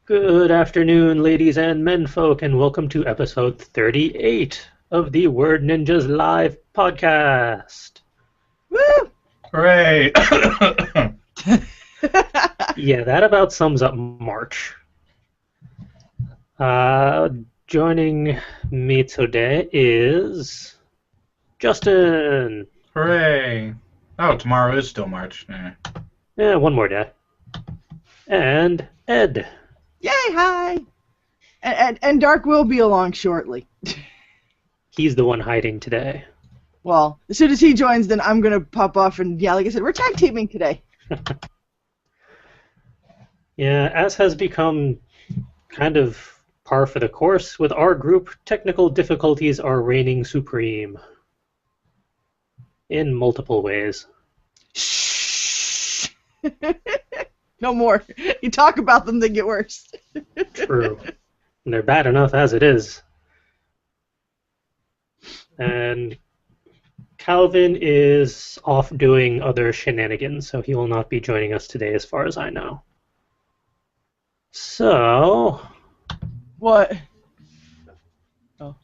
Good afternoon, ladies and menfolk, and welcome to episode 38 of the Word Ninjas Live podcast. Woo! Hooray! Yeah, that about sums up March. Joining me today is Justin. Hooray! Oh, tomorrow is still March. Yeah, one more day. And Ed. Yay, hi! And Dark will be along shortly. He's the one hiding today. Well, as soon as he joins, then I'm going to pop off and, yeah, like I said, we're tag teaming today. Yeah, as has become kind of par for the course with our group, technical difficulties are reigning supreme. In multiple ways. Shh! No more. You talk about them, they get worse. True. And they're bad enough as it is. And Calvin is off doing other shenanigans, so he will not be joining us today as far as I know. So... What? Oh.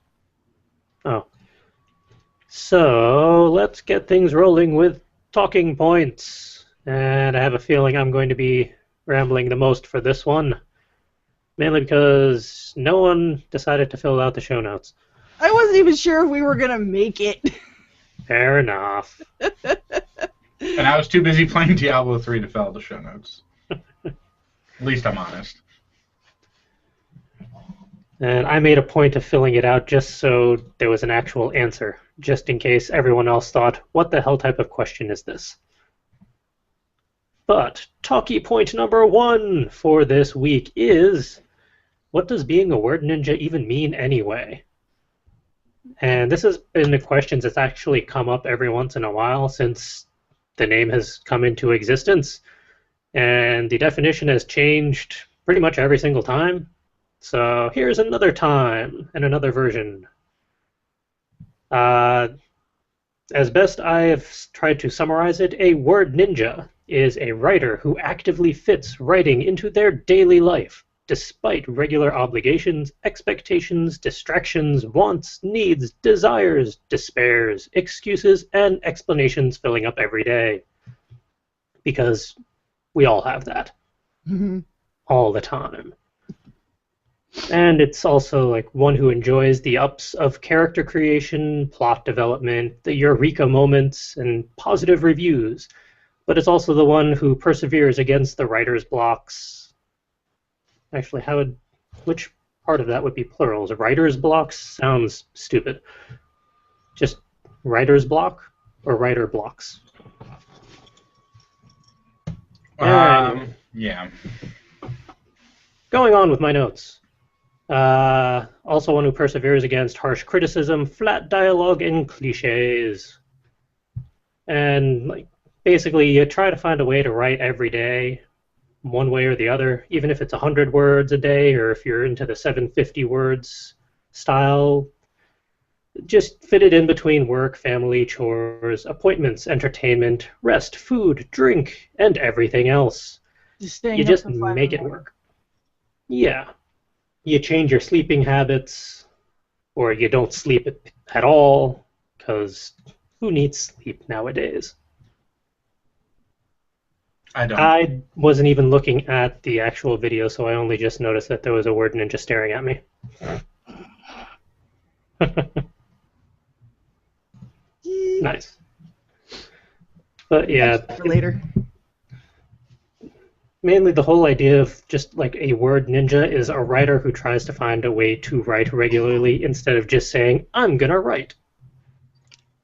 So, let's get things rolling with talking points. And I have a feeling I'm going to be rambling the most for this one. Mainly because no one decided to fill out the show notes. I wasn't even sure if we were going to make it. Fair enough. And I was too busy playing Diablo 3 to fill out the show notes. At least I'm honest. And I made a point of filling it out just so there was an actual answer, just in case everyone else thought, what the hell type of question is this? But talkie point number 1 for this week is, what does being a word ninja even mean anyway? And this has been a question that's actually come up every once in a while since the name has come into existence. And the definition has changed pretty much every single time. So here's another time and another version. As best I have tried to summarize it, a word ninja is a writer who actively fits writing into their daily life, despite regular obligations, expectations, distractions, wants, needs, desires, despairs, excuses, and explanations filling up every day. Because we all have that. Mm-hmm. All the time. And it's also like one who enjoys the ups of character creation, plot development, the eureka moments, and positive reviews. But it's also the one who perseveres against the writer's blocks. Actually, which part of that would be plurals? Writer's blocks sounds stupid. Just writer's block or writer blocks? Yeah. Going on with my notes. Also one who perseveres against harsh criticism, flat dialogue, and cliches. And basically you try to find a way to write every day, one way or the other, even if it's 100 words a day or if you're into the 750 words style. Just fit it in between work, family, chores, appointments, entertainment, rest, food, drink, and everything else. You just make it work. Yeah. You change your sleeping habits, or you don't sleep at all, because who needs sleep nowadays? I don't. I wasn't even looking at the actual video, so I only just noticed that there was a word ninja staring at me. Nice. But yeah. For later. Mainly the whole idea of just like a word ninja is a writer who tries to find a way to write regularly instead of just saying, I'm gonna write.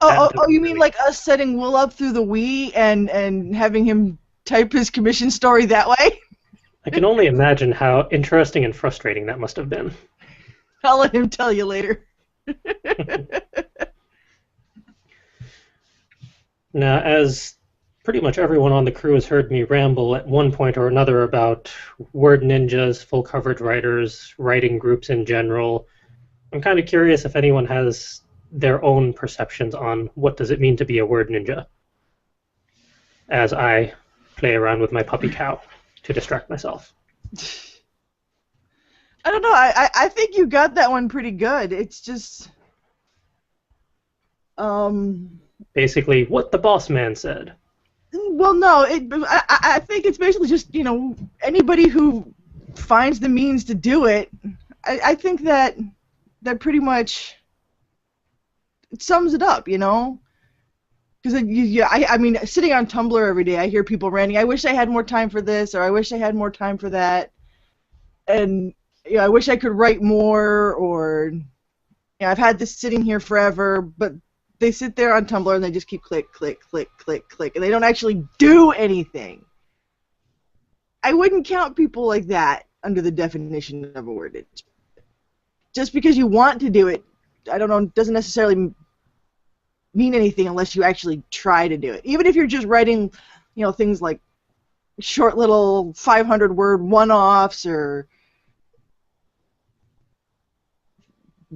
Oh, you mean like us setting Will up through the Wii and having him type his commission story that way? I can only imagine how interesting and frustrating that must have been. I'll let him tell you later. Now, as pretty much everyone on the crew has heard me ramble at one point or another about word ninjas, full coverage writers, writing groups in general, I'm kind of curious if anyone has their own perceptions on what does it mean to be a word ninja, as I play around with my puppy cow to distract myself. I don't know. I think you got that one pretty good. It's just Basically, what the boss man said. well, no. I think it's basically just anybody who finds the means to do it. I think that pretty much sums it up, Because I mean, sitting on Tumblr every day, I hear people ranting, I wish I had more time for this, or I wish I had more time for that, and I wish I could write more, or I've had this sitting here forever, but they sit there on Tumblr and they just keep click, click, click, click, click, and they don't actually do anything. I wouldn't count people like that under the definition of a word ninja. Just because you want to do it, I don't know, doesn't necessarily mean anything unless you actually try to do it. Even if you're just writing, things like short little 500-word one-offs or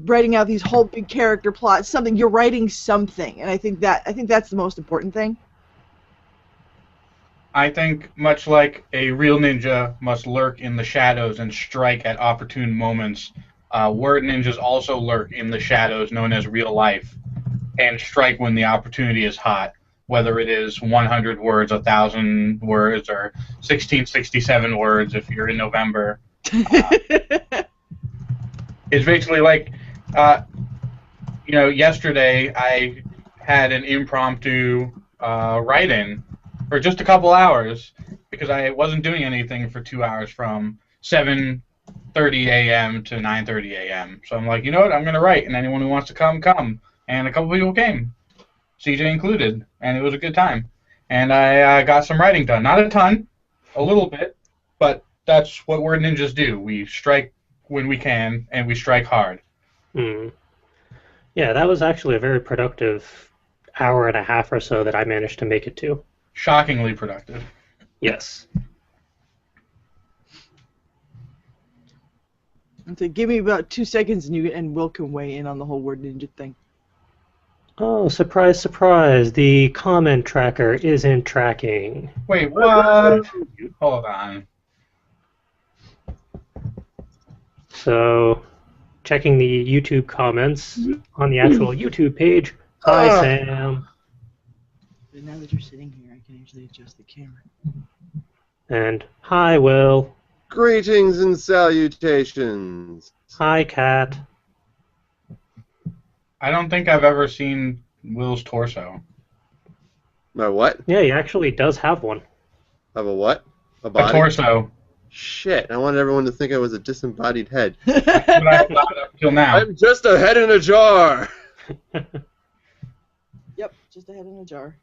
writing out these whole big character plots, something, you're writing something, and I think that's the most important thing. I think much like a real ninja must lurk in the shadows and strike at opportune moments, word ninjas also lurk in the shadows known as real life and strike when the opportunity is hot, whether it is 100 words, 1,000 words, or 1667 words if you're in November. It's basically like, yesterday I had an impromptu write-in for just a couple hours because I wasn't doing anything for 2 hours from 7:30 a.m. to 9:30 a.m. So I'm like, you know what, I'm going to write, and anyone who wants to come, come. And a couple people came, CJ included, and it was a good time. And I got some writing done. Not a ton, a little bit, but that's what word ninjas do. We strike when we can, and we strike hard. Yeah, that was actually a very productive hour and a half or so that I managed to make it to. Shockingly productive. Yes. So give me about 2 seconds and Will can weigh in on the whole word ninja thing. Oh, surprise, surprise. The comment tracker isn't tracking. Wait, what? Hold on. So, checking the YouTube comments on the actual YouTube page. Hi, Sam. But now that you're sitting here, I can actually adjust the camera. And hi, Will. Greetings and salutations. Hi, Kat. I don't think I've ever seen Will's torso. My what? Yeah, he actually does have one. Have a what? A body? A torso. Shit, I wanted everyone to think I was a disembodied head. That's what I thought up till now. I'm just a head in a jar! Yep, just a head in a jar.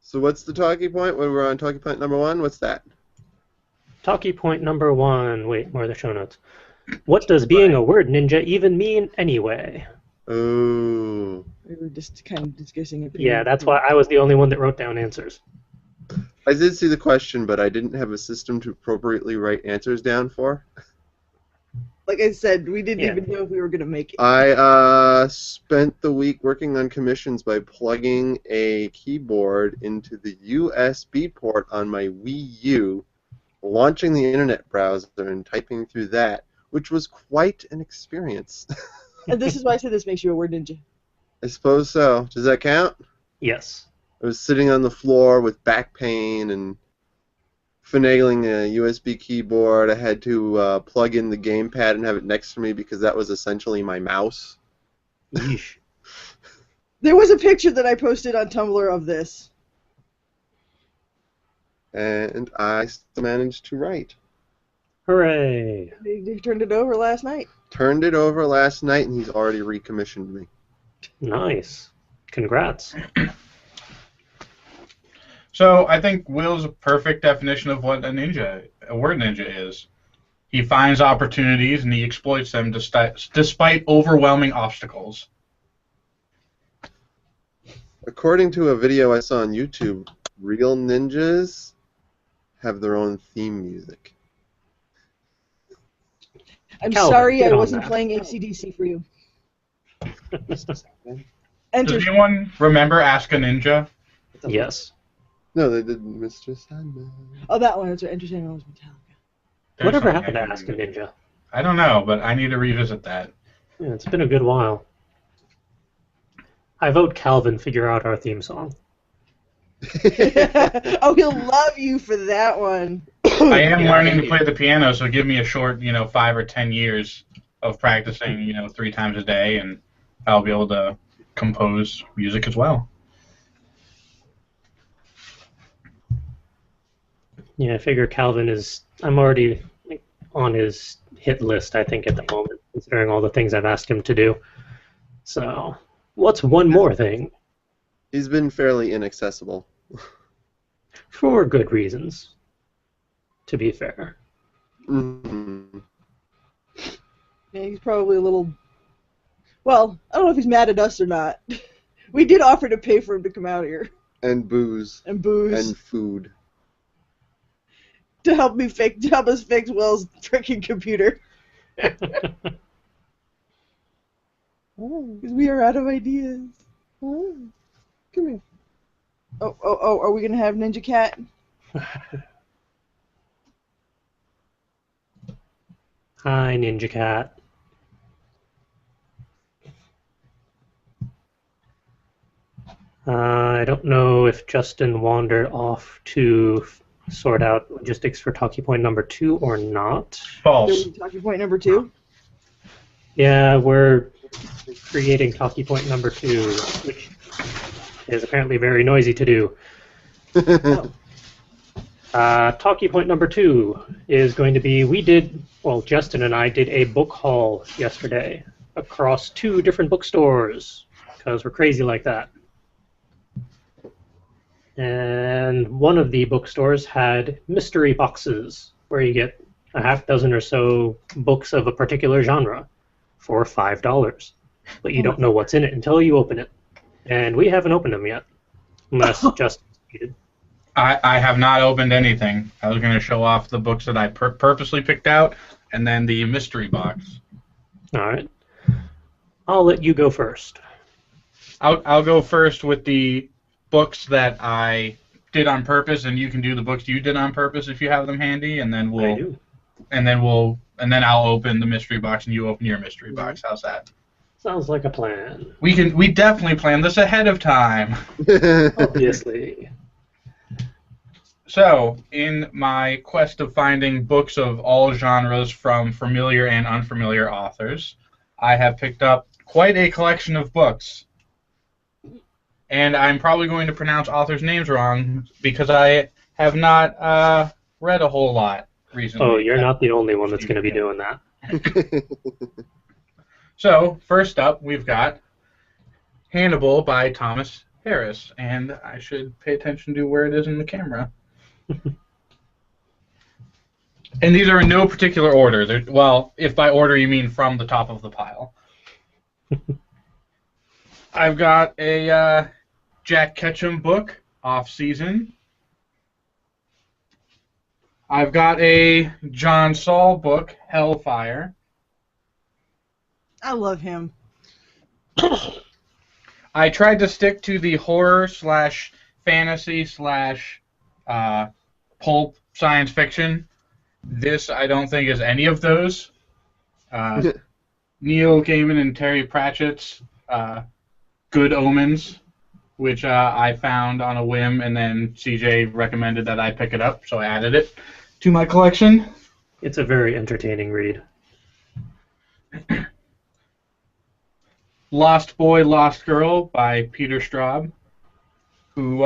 So what's the talking point? When we're on talking point number 1, what's that? Talkie point number 1. Wait, more of the show notes. What does being a word ninja even mean anyway? Ooh. We were just kind of discussing it. Yeah, that's why I was the only one that wrote down answers. I did see the question, but I didn't have a system to appropriately write answers down for. Like I said, we didn't even know if we were going to make it. I spent the week working on commissions by plugging a keyboard into the USB port on my Wii U, launching the internet browser and typing through that, which was quite an experience. And this is why I said this makes you a word ninja. I suppose so. Does that count? Yes. I was sitting on the floor with back pain and finagling a USB keyboard. I had to plug in the gamepad and have it next to me because that was essentially my mouse. Yeesh. There was a picture that I posted on Tumblr of this. And I still managed to write. Hooray. They turned it over last night. Turned it over last night, and he's already recommissioned me. Nice. Congrats. So I think Will's a perfect definition of what a word ninja is. He finds opportunities and he exploits them despite overwhelming obstacles. According to a video I saw on YouTube, real ninjas have their own theme music. I'm Calvin, sorry get I on wasn't that. playing AC/DC for you. Does Enter. anyone remember Ask a Ninja? Yes. No, they did Mr. Sandman. Oh, that one. It's interesting. It was Metallica. There's Whatever something happened I to can Ask a revisit. Ninja? I don't know, but I need to revisit that. Yeah, it's been a good while. I vote Calvin figure out our theme song. Oh, he'll love you for that one. I am Yeah, learning to maybe. play the piano, so give me a short, 5 or 10 years of practicing, 3 times a day, and I'll be able to compose music as well. Yeah, I figure Calvin is. I'm already on his hit list, I think, at the moment, considering all the things I've asked him to do. So, what's one more thing? He's been fairly inaccessible. For good reasons, to be fair. Mhm. Yeah, he's probably a little. Well, I don't know if he's mad at us or not. We did offer to pay for him to come out here And booze. and booze And food. to help us fix Will's freaking computer. Because we are out of ideas. Come here. Oh, are we going to have Ninja Cat? Hi, Ninja Cat. I don't know if Justin wandered off to sort out logistics for talkie point number 2 or not. False. Talking point number 2? Yeah, we're creating talkie point number 2, which is apparently very noisy to do. Talkie point number 2 is going to be, Justin and I did a book haul yesterday across 2 different bookstores, because we're crazy like that. And one of the bookstores had mystery boxes, where you get a half dozen or so books of a particular genre for $5. But you don't know what's in it until you open it. And we haven't opened them yet, unless Justin's needed. I have not opened anything. I was going to show off the books that I purposely picked out, and then the mystery box. All right. I'll let you go first. I'll go first with the books that I did on purpose, and you can do the books you did on purpose if you have them handy, and then I do. I'll open the mystery box and you open your mystery box. How's that? Sounds like a plan. We definitely planned this ahead of time. Obviously. So, in my quest of finding books of all genres from familiar and unfamiliar authors, I have picked up quite a collection of books. And I'm probably going to pronounce authors' names wrong because I have not read a whole lot recently. Oh, you're not the only one that's going to be doing that. So, first up, we've got Hannibal by Thomas Harris. And I should pay attention to where it is in the camera. And these are in no particular order. Well, if by order you mean from the top of the pile. I've got a Jack Ketchum book, Off Season. I've got a John Saul book, Hellfire. I love him. I tried to stick to the horror / fantasy / pulp science fiction. This, I don't think, is any of those. Neil Gaiman and Terry Pratchett's Good Omens, which I found on a whim, and then CJ recommended that I pick it up, so I added it to my collection. It's a very entertaining read. Lost Boy, Lost Girl by Peter Straub, who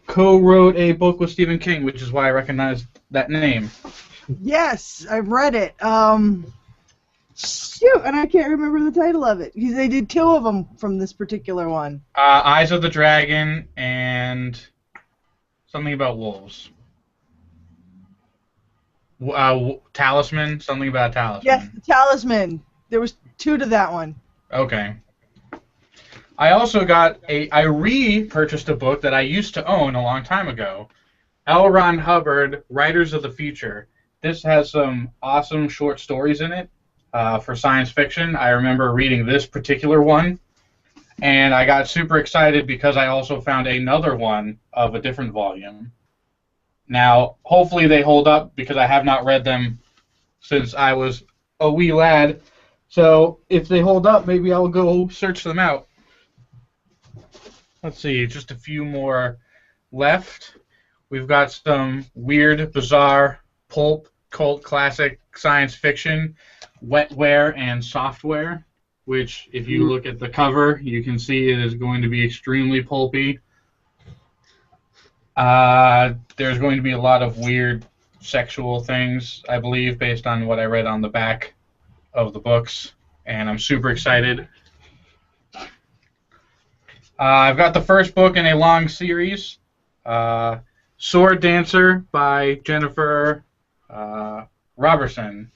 co-wrote a book with Stephen King, which is why I recognized that name. Yes, I've read it. Shoot, and I can't remember the title of it. They did 2 of them from this particular one. Eyes of the Dragon and something about wolves. Talisman, something about a talisman. Yes, the Talisman. There was 2 to that one. Okay. I also I repurchased a book that I used to own a long time ago. L. Ron Hubbard, Writers of the Future. This has some awesome short stories in it for science fiction. I remember reading this particular one, and I got super excited because I also found another one of a different volume Now, hopefully they hold up because I have not read them since I was a wee lad. So if they hold up, maybe I'll go search them out. Let's see, just a few more left. We've got some weird, bizarre, pulp, cult classic science fiction, wetware and software, which if you look at the cover, you can see it is going to be extremely pulpy. There's going to be a lot of weird sexual things, I believe, based on what I read on the back of the books, and I'm super excited. I've got the first book in a long series, Sword Dancer by Jennifer Robertson.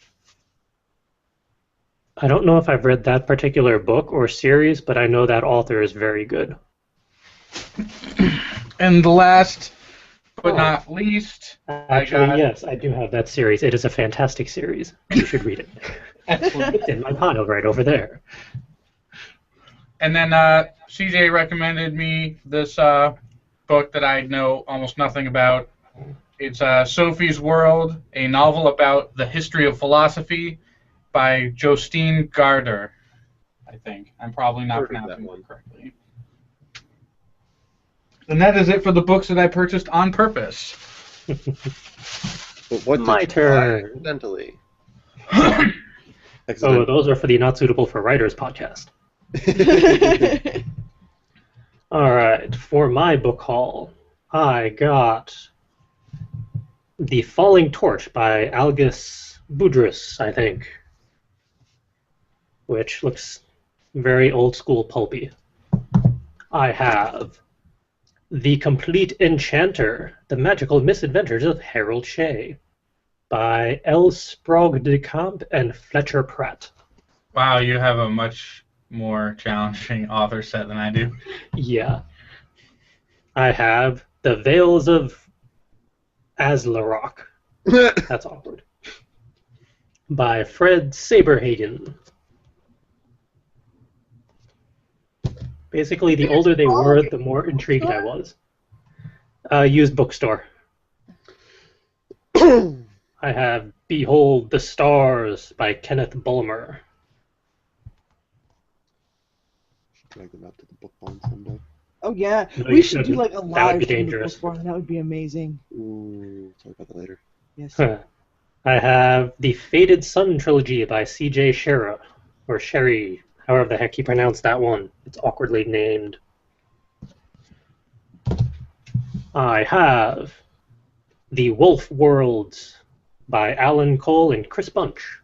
I don't know if I've read that particular book or series, but I know that author is very good. And the last but not least, Actually, yes, I do have that series. It is a fantastic series. You should read it. It's in my pile right over there. And then CJ recommended me this book that I know almost nothing about. It's Sophie's World, a novel about the history of philosophy by Justine Gardner, I think. I'm probably not pronouncing that one correctly. And that is it for the books that I purchased on purpose. But what My did you turn. buy accidentally? Oh, those are for the Not Suitable for Writers podcast. All right, for my book haul, I got The Falling Torch by Algis Budrys, I think, which looks very old school pulpy. I have The Complete Enchanter, The Magical Misadventures of Harold Shea by L. Sprague de Camp and Fletcher Pratt. Wow, you have a much more challenging author set than I do. Yeah. I have The Veils of Aslarok. That's awkward. By Fred Saberhagen. Basically, the older they were, the more intrigued I was. Used bookstore. I have Behold the Stars by Kenneth Bulmer. Drag them out to the book barn someday. Oh yeah, No, we you should do shouldn't. like a That would live be stream of dangerous. Book Barn. That would be amazing. Ooh, talk about that later. Yes. I have the Faded Sun trilogy by C.J. Shera, or Sherry, however the heck you pronounce that one. It's awkwardly named. I have The Wolf Worlds by Alan Cole and Chris Bunch.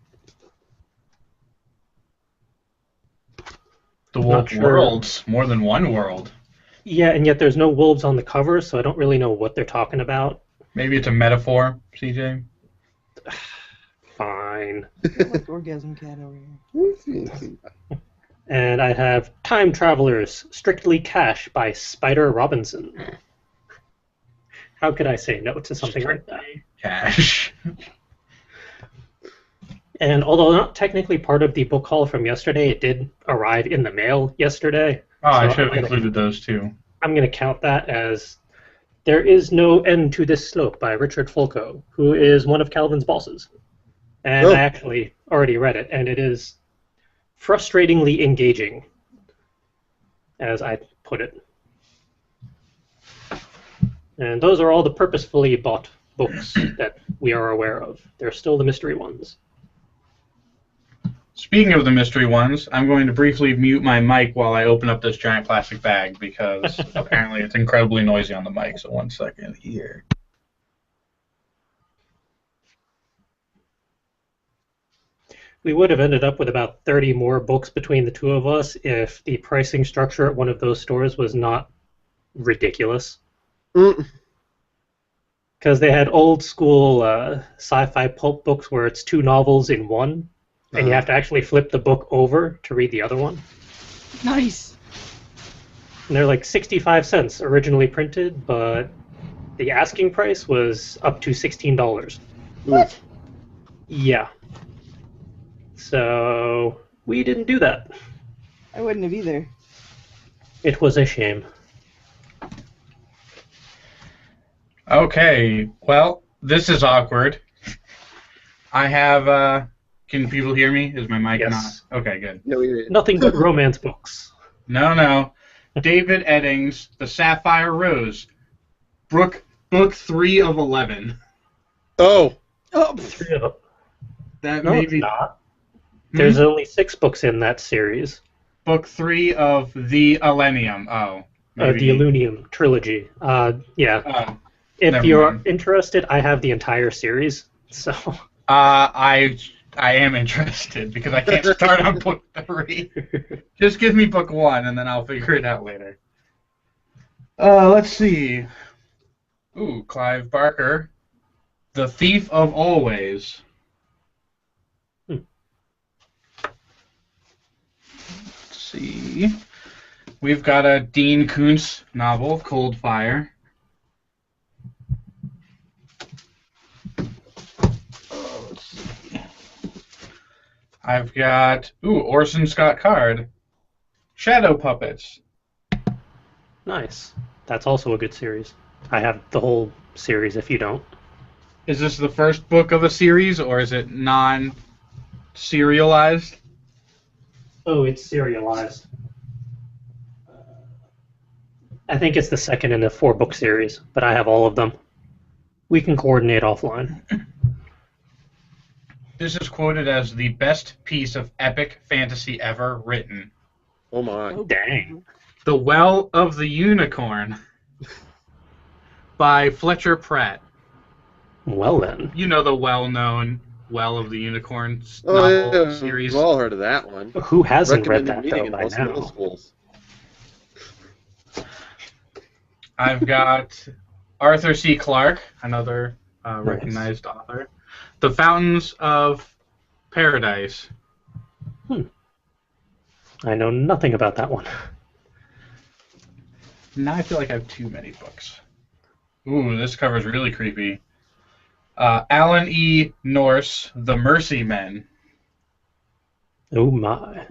The Not Wolf sure. Worlds, more than one world. Yeah, and yet there's no wolves on the cover, so I don't really know what they're talking about. Maybe it's a metaphor, CJ. Fine. Like Orgasm Cat over here. And I have Time Travelers, Strictly Cash by Spider Robinson. How could I say no to something like that? Cash. And although not technically part of the book haul from yesterday, it did arrive in the mail yesterday. Oh, I So should have I'm gonna- included those too. I'm going to count that as There Is No End to This Slope by Richard Fulco, who is one of Calvin's bosses. And Oh. I actually already read it, and it is frustratingly engaging, as I put it. And those are all the purposefully bought books that we are aware of. They're still the mystery ones. Speaking of the mystery ones, I'm going to briefly mute my mic while I open up this giant plastic bag because apparently it's incredibly noisy on the mic. So 1 second here. We would have ended up with about 30 more books between the two of us if the pricing structure at one of those stores was not ridiculous. Mm. Because they had old school sci-fi pulp books where it's two novels in one, and you have to actually flip the book over to read the other one. Nice. And they're like 65 cents originally printed, but the asking price was up to $16. What? Yeah. So we didn't do that. I wouldn't have either. It was a shame. Okay, well, this is awkward. I have, can people hear me? Is my mic Yes. not? Okay, good. Yeah, we Nothing but romance books. No. David Eddings, The Sapphire Rose, book 3 of 11. Oh, Oh, Three of them. That No, may it's be not. There's only 6 books in that series. book 3 of The Millennium. Oh, maybe. The Illunium trilogy. Yeah. Oh, If never you're mind. interested, I have the entire series. So I am interested because I can't start on book 3. Just give me book 1 and then I'll figure it out later. Let's see. Ooh, Clive Barker, The Thief of Always. Let's see. We've got a Dean Koontz novel, Cold Fire. Let's see. I've got Orson Scott Card, Shadow Puppets. nice. That's also a good series. I have the whole series if you don't. Is this the first book of a series, or is it non-serialized? Oh, it's serialized. I think it's the second in a 4-book series, but I have all of them. We can coordinate offline. This is quoted as the best piece of epic fantasy ever written. oh my. Dang. The Well of the Unicorn by Fletcher Pratt. Well then. You know the well-known Well of the Unicorn Oh, novel yeah, series. we've all heard of that one. Who hasn't read Recommended that, reading though, in by most middle now? schools. I've got Arthur C. Clarke, another recognized author. The Fountains of Paradise. I know nothing about that one. Now I feel like I have too many books. Ooh, this cover's really creepy. Alan E. Norse, The Mercy Men. Oh my.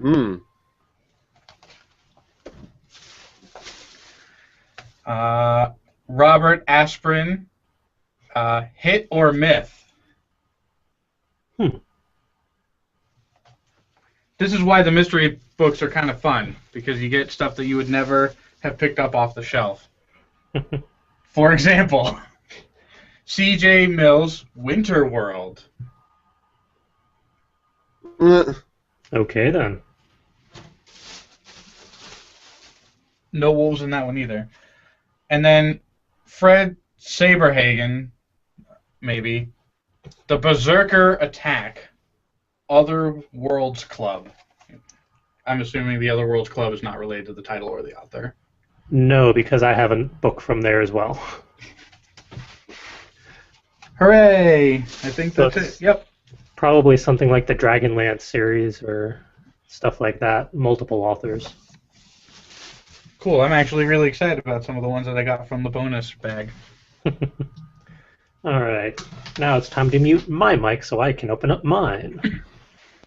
Robert Asprin, Hit or Myth. This is why the mystery books are kind of fun, because you get stuff that you would never have picked up off the shelf. For example, C.J. Mills' Winter World. Okay then. No wolves in that one either. And then Fred Saberhagen, maybe, The Berserker Attack, Other Worlds Club. I'm assuming the Other Worlds Club is not related to the title or the author. No, because I have a book from there as well. Hooray! I think that's Books. it. Yep. Probably something like the Dragonlance series or stuff like that. Multiple authors. Cool. I'm actually really excited about some of the ones that I got from the bonus bag. Alright. Now it's time to mute my mic so I can open up mine.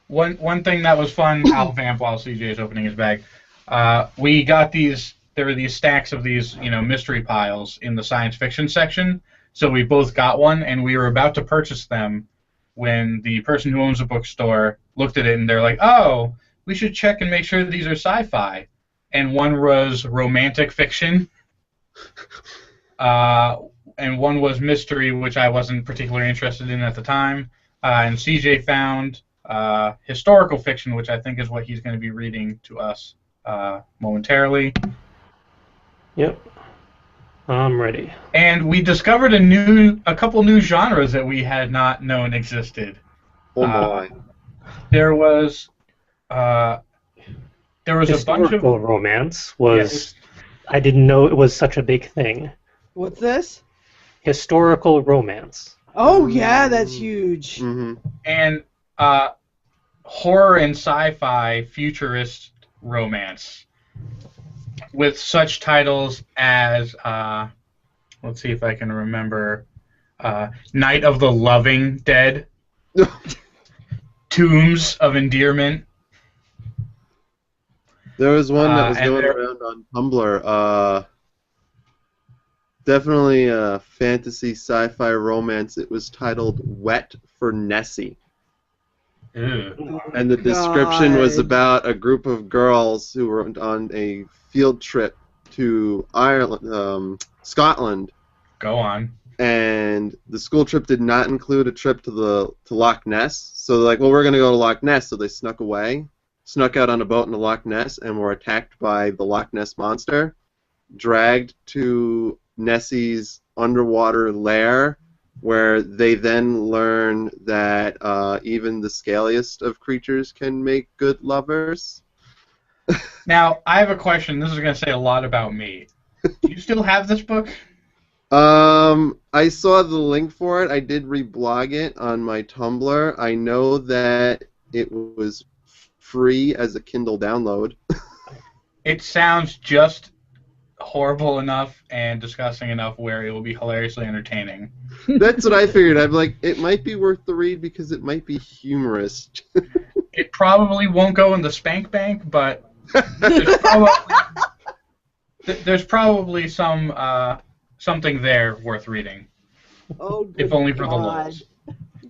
One thing that was fun, I'll vamp while CJ is opening his bag. We got these. There were these stacks of these, mystery piles in the science fiction section. So we both got one, and we were about to purchase them when the person who owns the bookstore looked at it, and they're like, "Oh, we should check and make sure that these are sci-fi." And one was romantic fiction, and one was mystery, which I wasn't particularly interested in at the time. And CJ found historical fiction, which I think is what he's going to be reading to us momentarily. Yep. I'm ready. And we discovered a couple new genres that we had not known existed. Oh my. There was a bunch of Historical romance was... I didn't know it was such a big thing. what's this? Historical romance. Oh yeah, that's huge. Mm-hmm. and horror and sci-fi futurist romance with such titles as let's see if I can remember, Night of the Loving Dead, Tombs of Endearment. There was one that was and going there- around on Tumblr. Definitely a fantasy sci-fi romance. It was titled Wet for Nessie. Ew. And the description was God. about a group of girls who were on a field trip to Ireland, Scotland, Go on. and the school trip did not include a trip to Loch Ness. So they're like, well, we're going to go to Loch Ness. So they snuck out on a boat into Loch Ness, and were attacked by the Loch Ness monster, dragged to Nessie's underwater lair, where they then learn that even the scaliest of creatures can make good lovers. Now, I have a question. This is going to say a lot about me. Do you still have this book? I saw the link for it. I did reblog it on my Tumblr. I know that it was free as a Kindle download. It sounds just horrible enough and disgusting enough where it will be hilariously entertaining. That's what I figured. I'm like, it might be worth the read because it might be humorous. It probably won't go in the spank bank, but there's probably something there worth reading, Oh, if only for the God. lulz.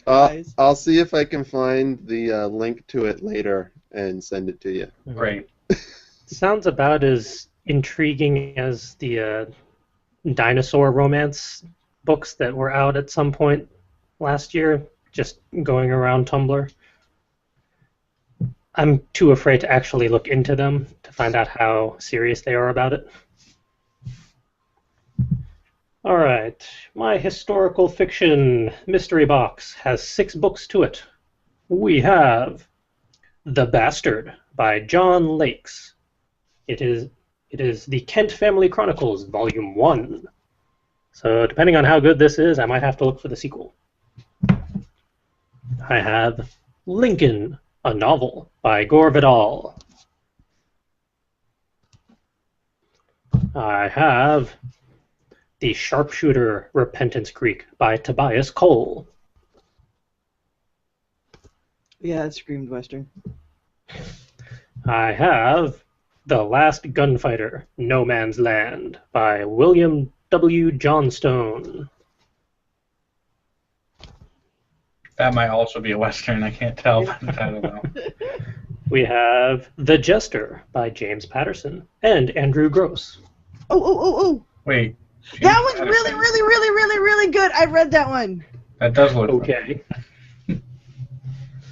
Guys. I'll see if I can find the link to it later and send it to you. Great. Sounds about as intriguing as the dinosaur romance books that were out at some point last year, just going around Tumblr. I'm too afraid to actually look into them to find out how serious they are about it. All right, my historical fiction mystery box has 6 books to it. We have The Bastard by John Lakes. It is the Kent Family Chronicles, Volume 1. So depending on how good this is, I might have to look for the sequel. I have Lincoln, a novel by Gore Vidal. I have The Sharpshooter, Repentance Creek by Tobias Cole. Yeah, it screamed Western. I have The Last Gunfighter, No Man's Land by William W. Johnstone. That might also be a Western. I can't tell by the title though. We have The Jester by James Patterson and Andrew Gross. Oh. Wait. That one's really good. I read that one. That does look Okay.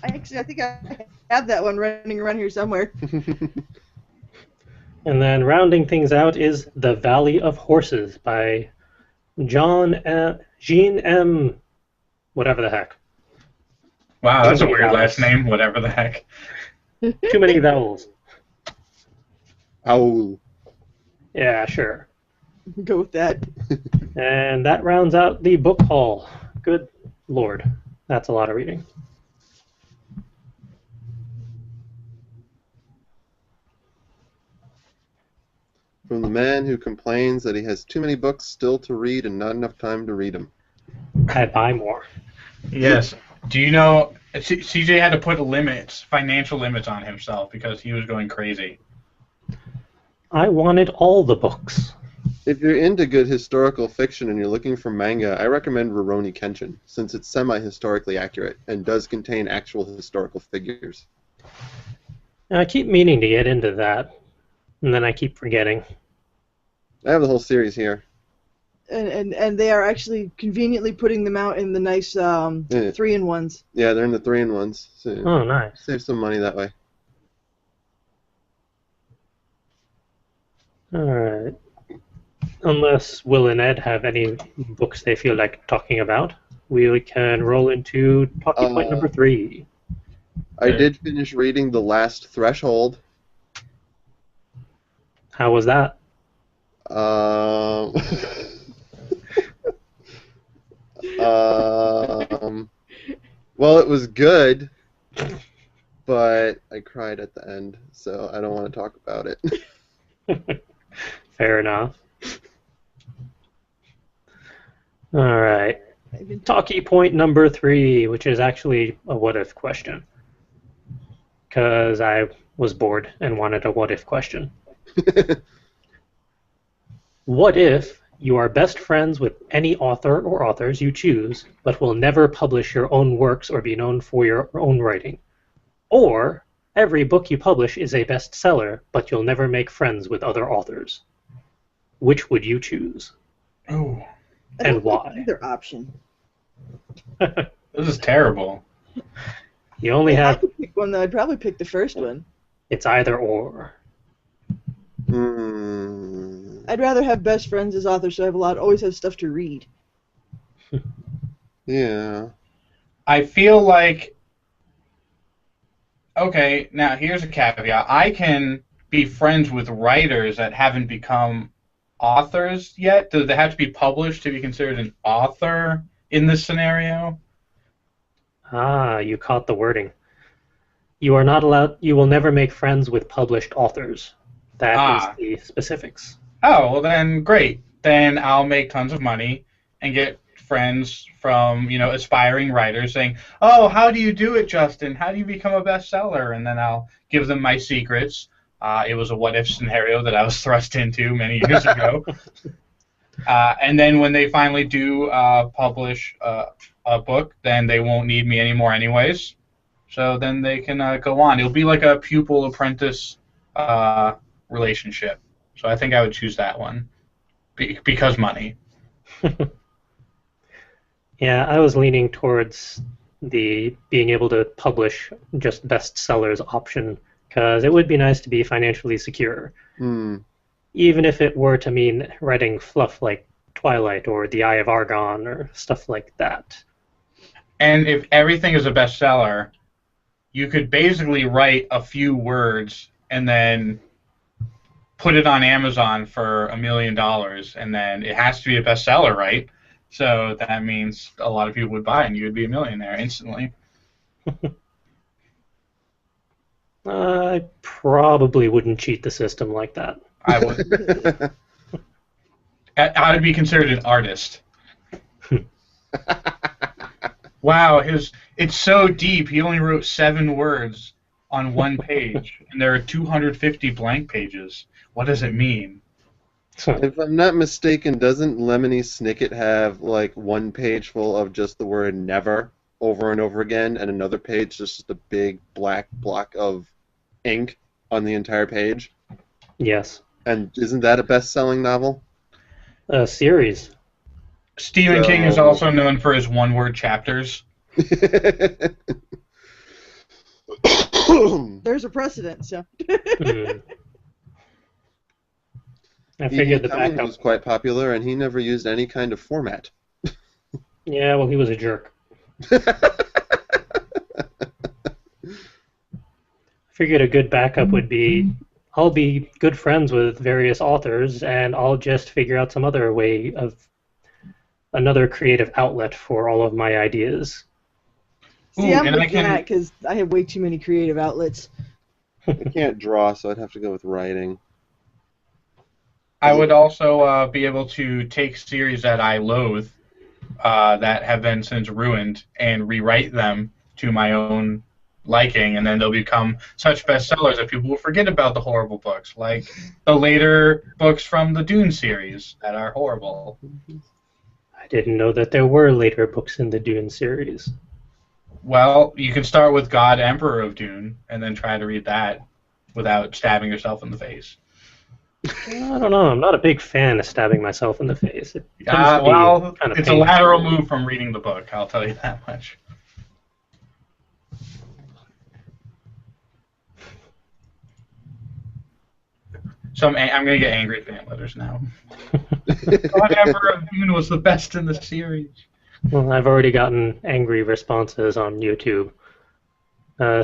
I think I have that one running around here somewhere. And then rounding things out is The Valley of Horses by Jean M. whatever the heck. Wow, that's a weird last name. Whatever the heck. Too many vowels. Owl. Yeah, sure. Go with that. And that rounds out the book haul. Good lord. That's a lot of reading. From the man who complains that he has too many books still to read and not enough time to read them. I buy more. Yes. Do you know CJ had to put financial limits on himself because he was going crazy. I wanted all the books. If you're into good historical fiction and you're looking for manga, I recommend Rurouni Kenshin, since it's semi-historically accurate and does contain actual historical figures. I keep meaning to get into that, and then I keep forgetting. I have the whole series here. And they are actually conveniently putting them out in the nice 3-in-1s. Yeah, they're in the 3-in-1s. So Oh, nice. save some money that way. Alright. Unless Will and Ed have any books they feel like talking about, we can roll into talking point number 3. I did finish reading The Last Threshold. How was that? Well, it was good, but I cried at the end, so I don't want to talk about it. Fair enough. Alright. Talkie point number 3, which is actually a what-if question. Because I was bored and wanted a what-if question. What if You are best friends with any author or authors you choose, but will never publish your own works or be known for your own writing. Or every book you publish is a bestseller, but you'll never make friends with other authors. Which would you choose? Oh, I don't And like why? either option. this is terrible. You only If I have could pick one, though, I'd probably pick the first one. it's either or. I'd rather have best friends as authors, so I have always have stuff to read. Yeah. I feel like, okay, now here's a caveat. I can be friends with writers that haven't become authors yet. Do they have to be published to be considered an author in this scenario? Ah, you caught the wording. You are not allowed. You will never make friends with published authors. That is the specifics. Oh, well then great. Then I'll make tons of money and get friends from, aspiring writers saying, "Oh, how do you do it, Justin? How do you become a bestseller?" And then I'll give them my secrets. It was a what-if scenario that I was thrust into many years ago. And then when they finally do publish a book, then they won't need me anymore anyways. So then they can go on. It'll be like a pupil-apprentice relationship. So I think I would choose that one because money. Yeah, I was leaning towards the being able to publish just bestsellers option because it would be nice to be financially secure. Even if it were to mean writing fluff like Twilight or The Eye of Argon or stuff like that. And if everything is a bestseller, you could basically write a few words and then put it on Amazon for $1 million, and then it has to be a bestseller, right? So that means a lot of people would buy it, and you would be a millionaire instantly. I probably wouldn't cheat the system like that. I would. I would be considered an artist. Wow, it's so deep. He only wrote 7 words on one page, and there are 250 blank pages. What does it mean? If I'm not mistaken, doesn't Lemony Snicket have like one page full of just the word never over and over again, and another page just a big black block of ink on the entire page? Yes. And isn't that a best-selling novel? A series. Stephen King is also known for his one-word chapters. There's a precedent, so. I figured the Cummings backup was quite popular, and he never used any kind of format. Yeah, well, he was a jerk. Figured a good backup would be I'll be good friends with various authors, and I'll just figure out some other way of another creative outlet for all of my ideas. See, I'm with that because I have way too many creative outlets. I can't draw, so I'd have to go with writing. I would also be able to take series that I loathe, that have been since ruined, and rewrite them to my own liking, and then they'll become such bestsellers that people will forget about the horrible books, like the later books from the Dune series that are horrible. I didn't know that there were later books in the Dune series. Well, you can start with God, Emperor of Dune, and then try to read that without stabbing yourself in the face. I don't know. I'm not a big fan of stabbing myself in the face. It's a lateral move from reading the book, I'll tell you that much. So I'm going to get angry fan letters now. God, Emperor of Dune was the best in the series. Well, I've already gotten angry responses on YouTube.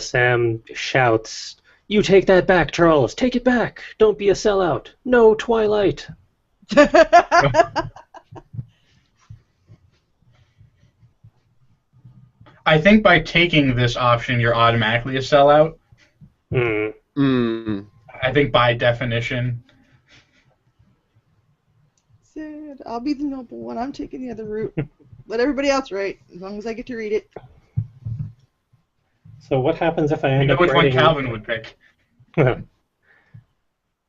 Sam shouts, "You take that back, Charles. Take it back. Don't be a sellout. No Twilight." I think by taking this option, you're automatically a sellout. I think by definition. Sid, I'll be the noble one. I'm taking the other route. Let everybody else write, as long as I get to read it. So what happens if I end up which writing... one Calvin would pick.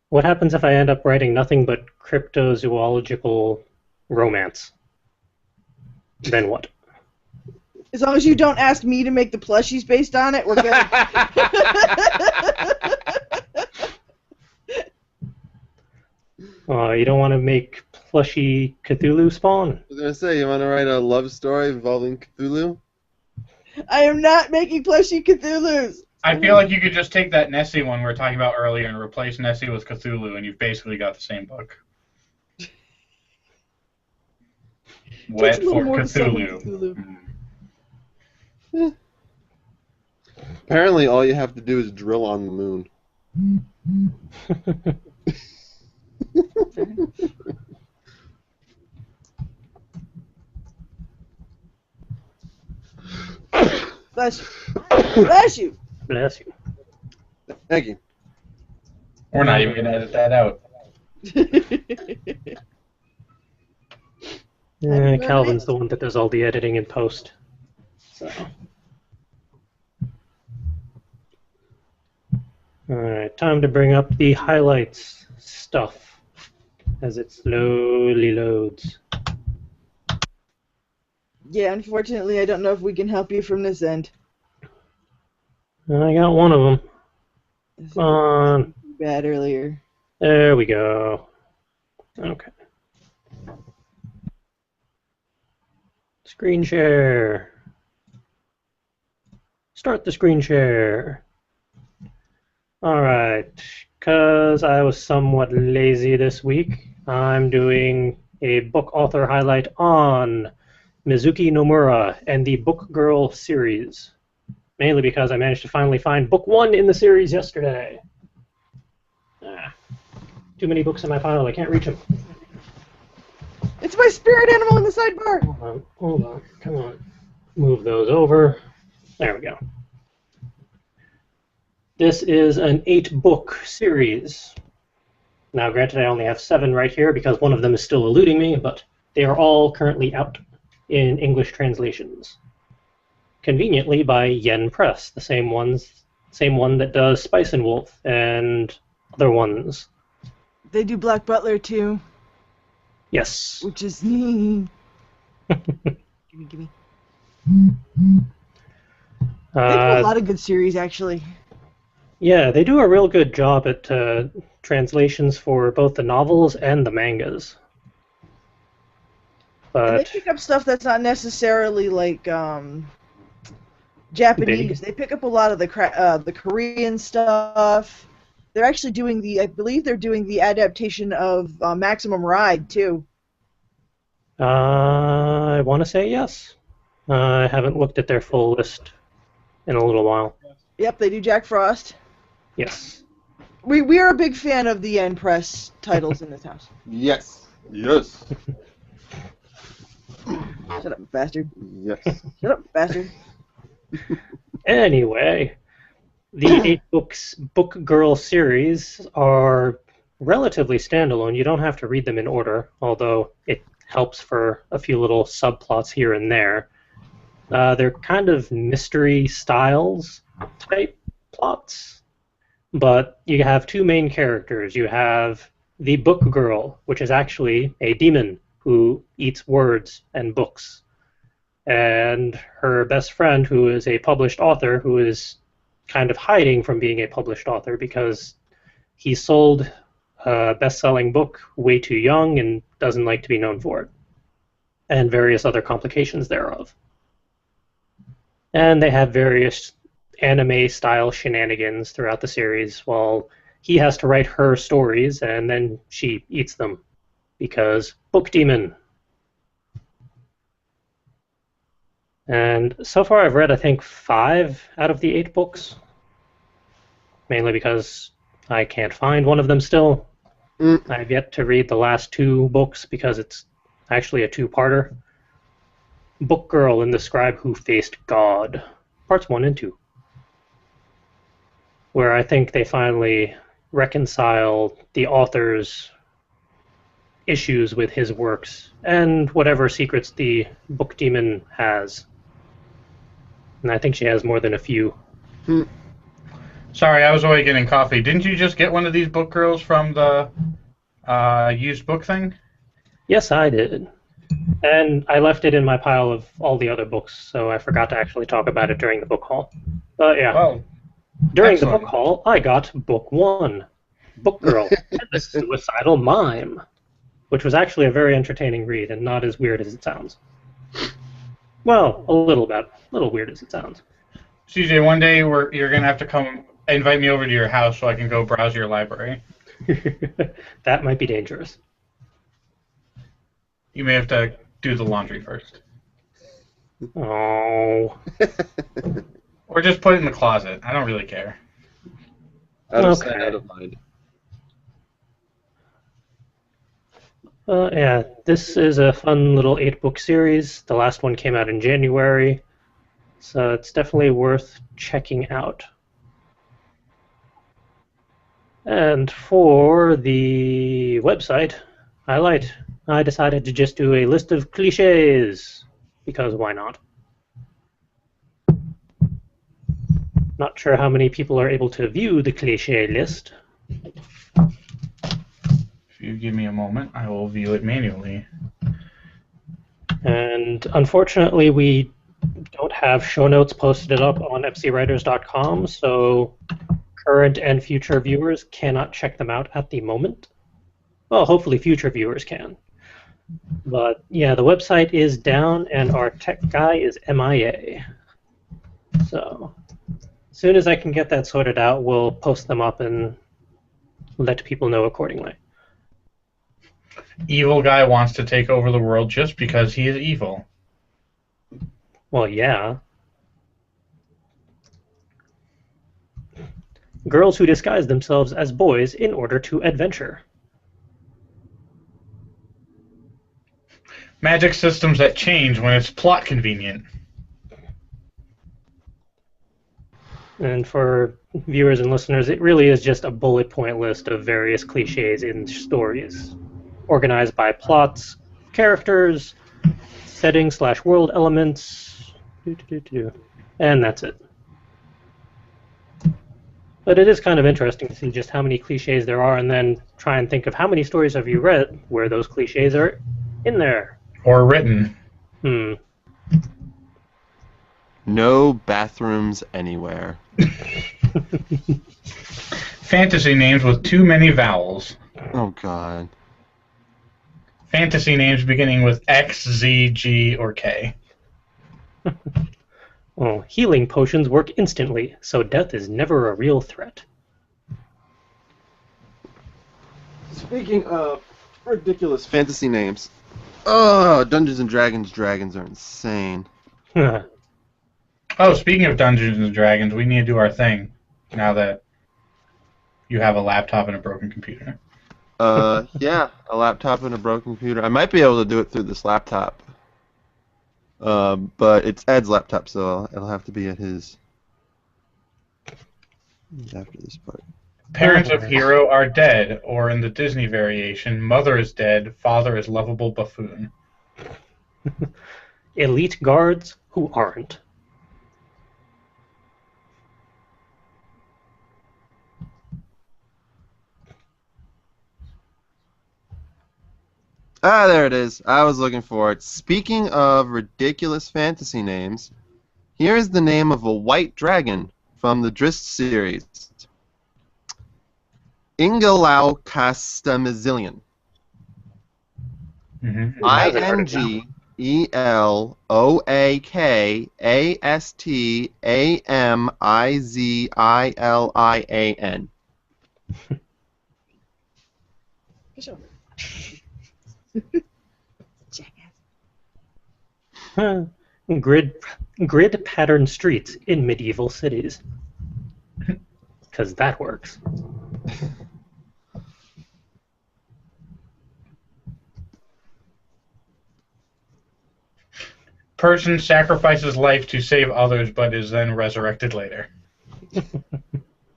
What happens if I end up writing nothing but cryptozoological romance. Then what? As long as you don't ask me to make the plushies based on it, we're good. You don't want to make plushy Cthulhu spawn? I was gonna say, you want to write a love story involving Cthulhu? I am not making plushie Cthulhus. I feel like you could just take that Nessie one we were talking about earlier and replace Nessie with Cthulhu, and you've basically got the same book. Wet Takes a little for more to summon Cthulhu. Cthulhu. Apparently, all you have to do is drill on the moon. Bless you. Bless you. Bless you. Thank you. We're not even going to edit that out. Calvin's the one that does all the editing in post. So. Alright, time to bring up the highlights stuff as it slowly loads. Yeah, unfortunately, I don't know if we can help you from this end. I got one of them. Come on. Bad earlier. There we go. Okay. Screen share. Start the screen share. Alright, because I was somewhat lazy this week, I'm doing a book author highlight on Mizuki Nomura and the Book Girl series. Mainly because I managed to finally find book 1 in the series yesterday. Too many books in my pile, I can't reach them. It's my spirit animal in the sidebar! Hold on, come on. Move those over. There we go. This is an 8-book series. Now, granted, I only have 7 right here because one of them is still eluding me, but they are all currently out in English translations. Conveniently by Yen Press, the same one that does Spice and Wolf and other ones. They do Black Butler too. Yes. Which is me. Gimme. They do a lot of good series, actually. Yeah, they do a real good job at translations for both the novels and the mangas. But And they pick up stuff that's not necessarily like Japanese. Big. They pick up a lot of the Korean stuff. They're actually doing I believe they're doing the adaptation of Maximum Ride too. I want to say yes. I haven't looked at their full list in a little while. Yep, they do Jack Frost. Yes. We are a big fan of the Yen Press titles in this house. Yes. Yes. Shut up, bastard. Yes. Shut up, bastard. Anyway, the 8 books Book Girl series are relatively standalone. You don't have to read them in order, although it helps for a few little subplots here and there. They're kind of mystery styles type plots. But you have 2 main characters. You have the Book Girl, which is actually a demon who eats words and books. And her best friend, who is a published author, who is kind of hiding from being a published author because he sold a best-selling book way too young and doesn't like to be known for it. And various other complications thereof. And they have various anime-style shenanigans throughout the series while he has to write her stories and then she eats them because book demon. And so far I've read, I think, 5 out of the 8 books. Mainly because I can't find one of them still. I've yet to read the last 2 books because it's actually a 2-parter. Book Girl and the Scribe Who Faced God. Parts 1 and 2. Where I think they finally reconcile the author's issues with his works and whatever secrets the book demon has. And I think she has more than a few. Sorry, I was away getting coffee. Didn't you just get one of these book girls from the used book thing? Yes, I did. And I left it in my pile of all the other books, so I forgot to actually talk about it during the book haul. But yeah, Well, during the book excellent. haul, I got book one, Book Girl and the Suicidal Mime, which was actually a very entertaining read and not as weird as it sounds. Well, a little weird as it sounds. CJ, one day you're gonna have to come invite me over to your house so I can go browse your library. That might be dangerous. You may have to do the laundry first, Oh. or just put it in the closet. I don't really care. Out of sight, Okay. out of mind. Yeah, this is a fun little 8-book series. The last one came out in January, so it's definitely worth checking out. And for the website highlight, I decided to just do a list of cliches, because why not? Not sure how many people are able to view the cliche list. If you give me a moment, I will view it manually. And unfortunately, we don't have show notes posted up on fcwriters.com, so current and future viewers cannot check them out at the moment. Well, hopefully future viewers can. But yeah, the website is down and our tech guy is MIA. So as soon as I can get that sorted out, we'll post them up and let people know accordingly. Evil guy wants to take over the world just because he is evil. Well, yeah. Girls who disguise themselves as boys in order to adventure. Magic systems that change when it's plot convenient. And for viewers and listeners, it really is just a bullet point list of various cliches in stories, organized by plots, characters, setting/world elements, and that's it. But it is kind of interesting to see just how many cliches there are, and then try and think of how many stories have you read where those cliches are in there. Or written. No bathrooms anywhere. Fantasy names with too many vowels. Oh, God. Fantasy names beginning with X, Z, G, or K. Oh, healing potions work instantly, so death is never a real threat. Speaking of ridiculous fantasy names, oh, Dungeons and Dragons dragons are insane. Oh, speaking of Dungeons and Dragons, we need to do our thing now that you have a laptop and a broken computer. Yeah, a laptop and a broken computer. I might be able to do it through this laptop. But it's Ed's laptop, so it'll have to be at his after this part. Parents of Hero are dead, or in the Disney variation, mother is dead, father is lovable buffoon. Elite guards who aren't. Ah, there it is. I was looking for it. Speaking of ridiculous fantasy names, here is the name of a white dragon from the Drist series. Ingelau Castamazillion. Mm-hmm. Ingeloakastamazillian. Grid pattern streets in medieval cities. Because that works. Person sacrifices life to save others, but is then resurrected later.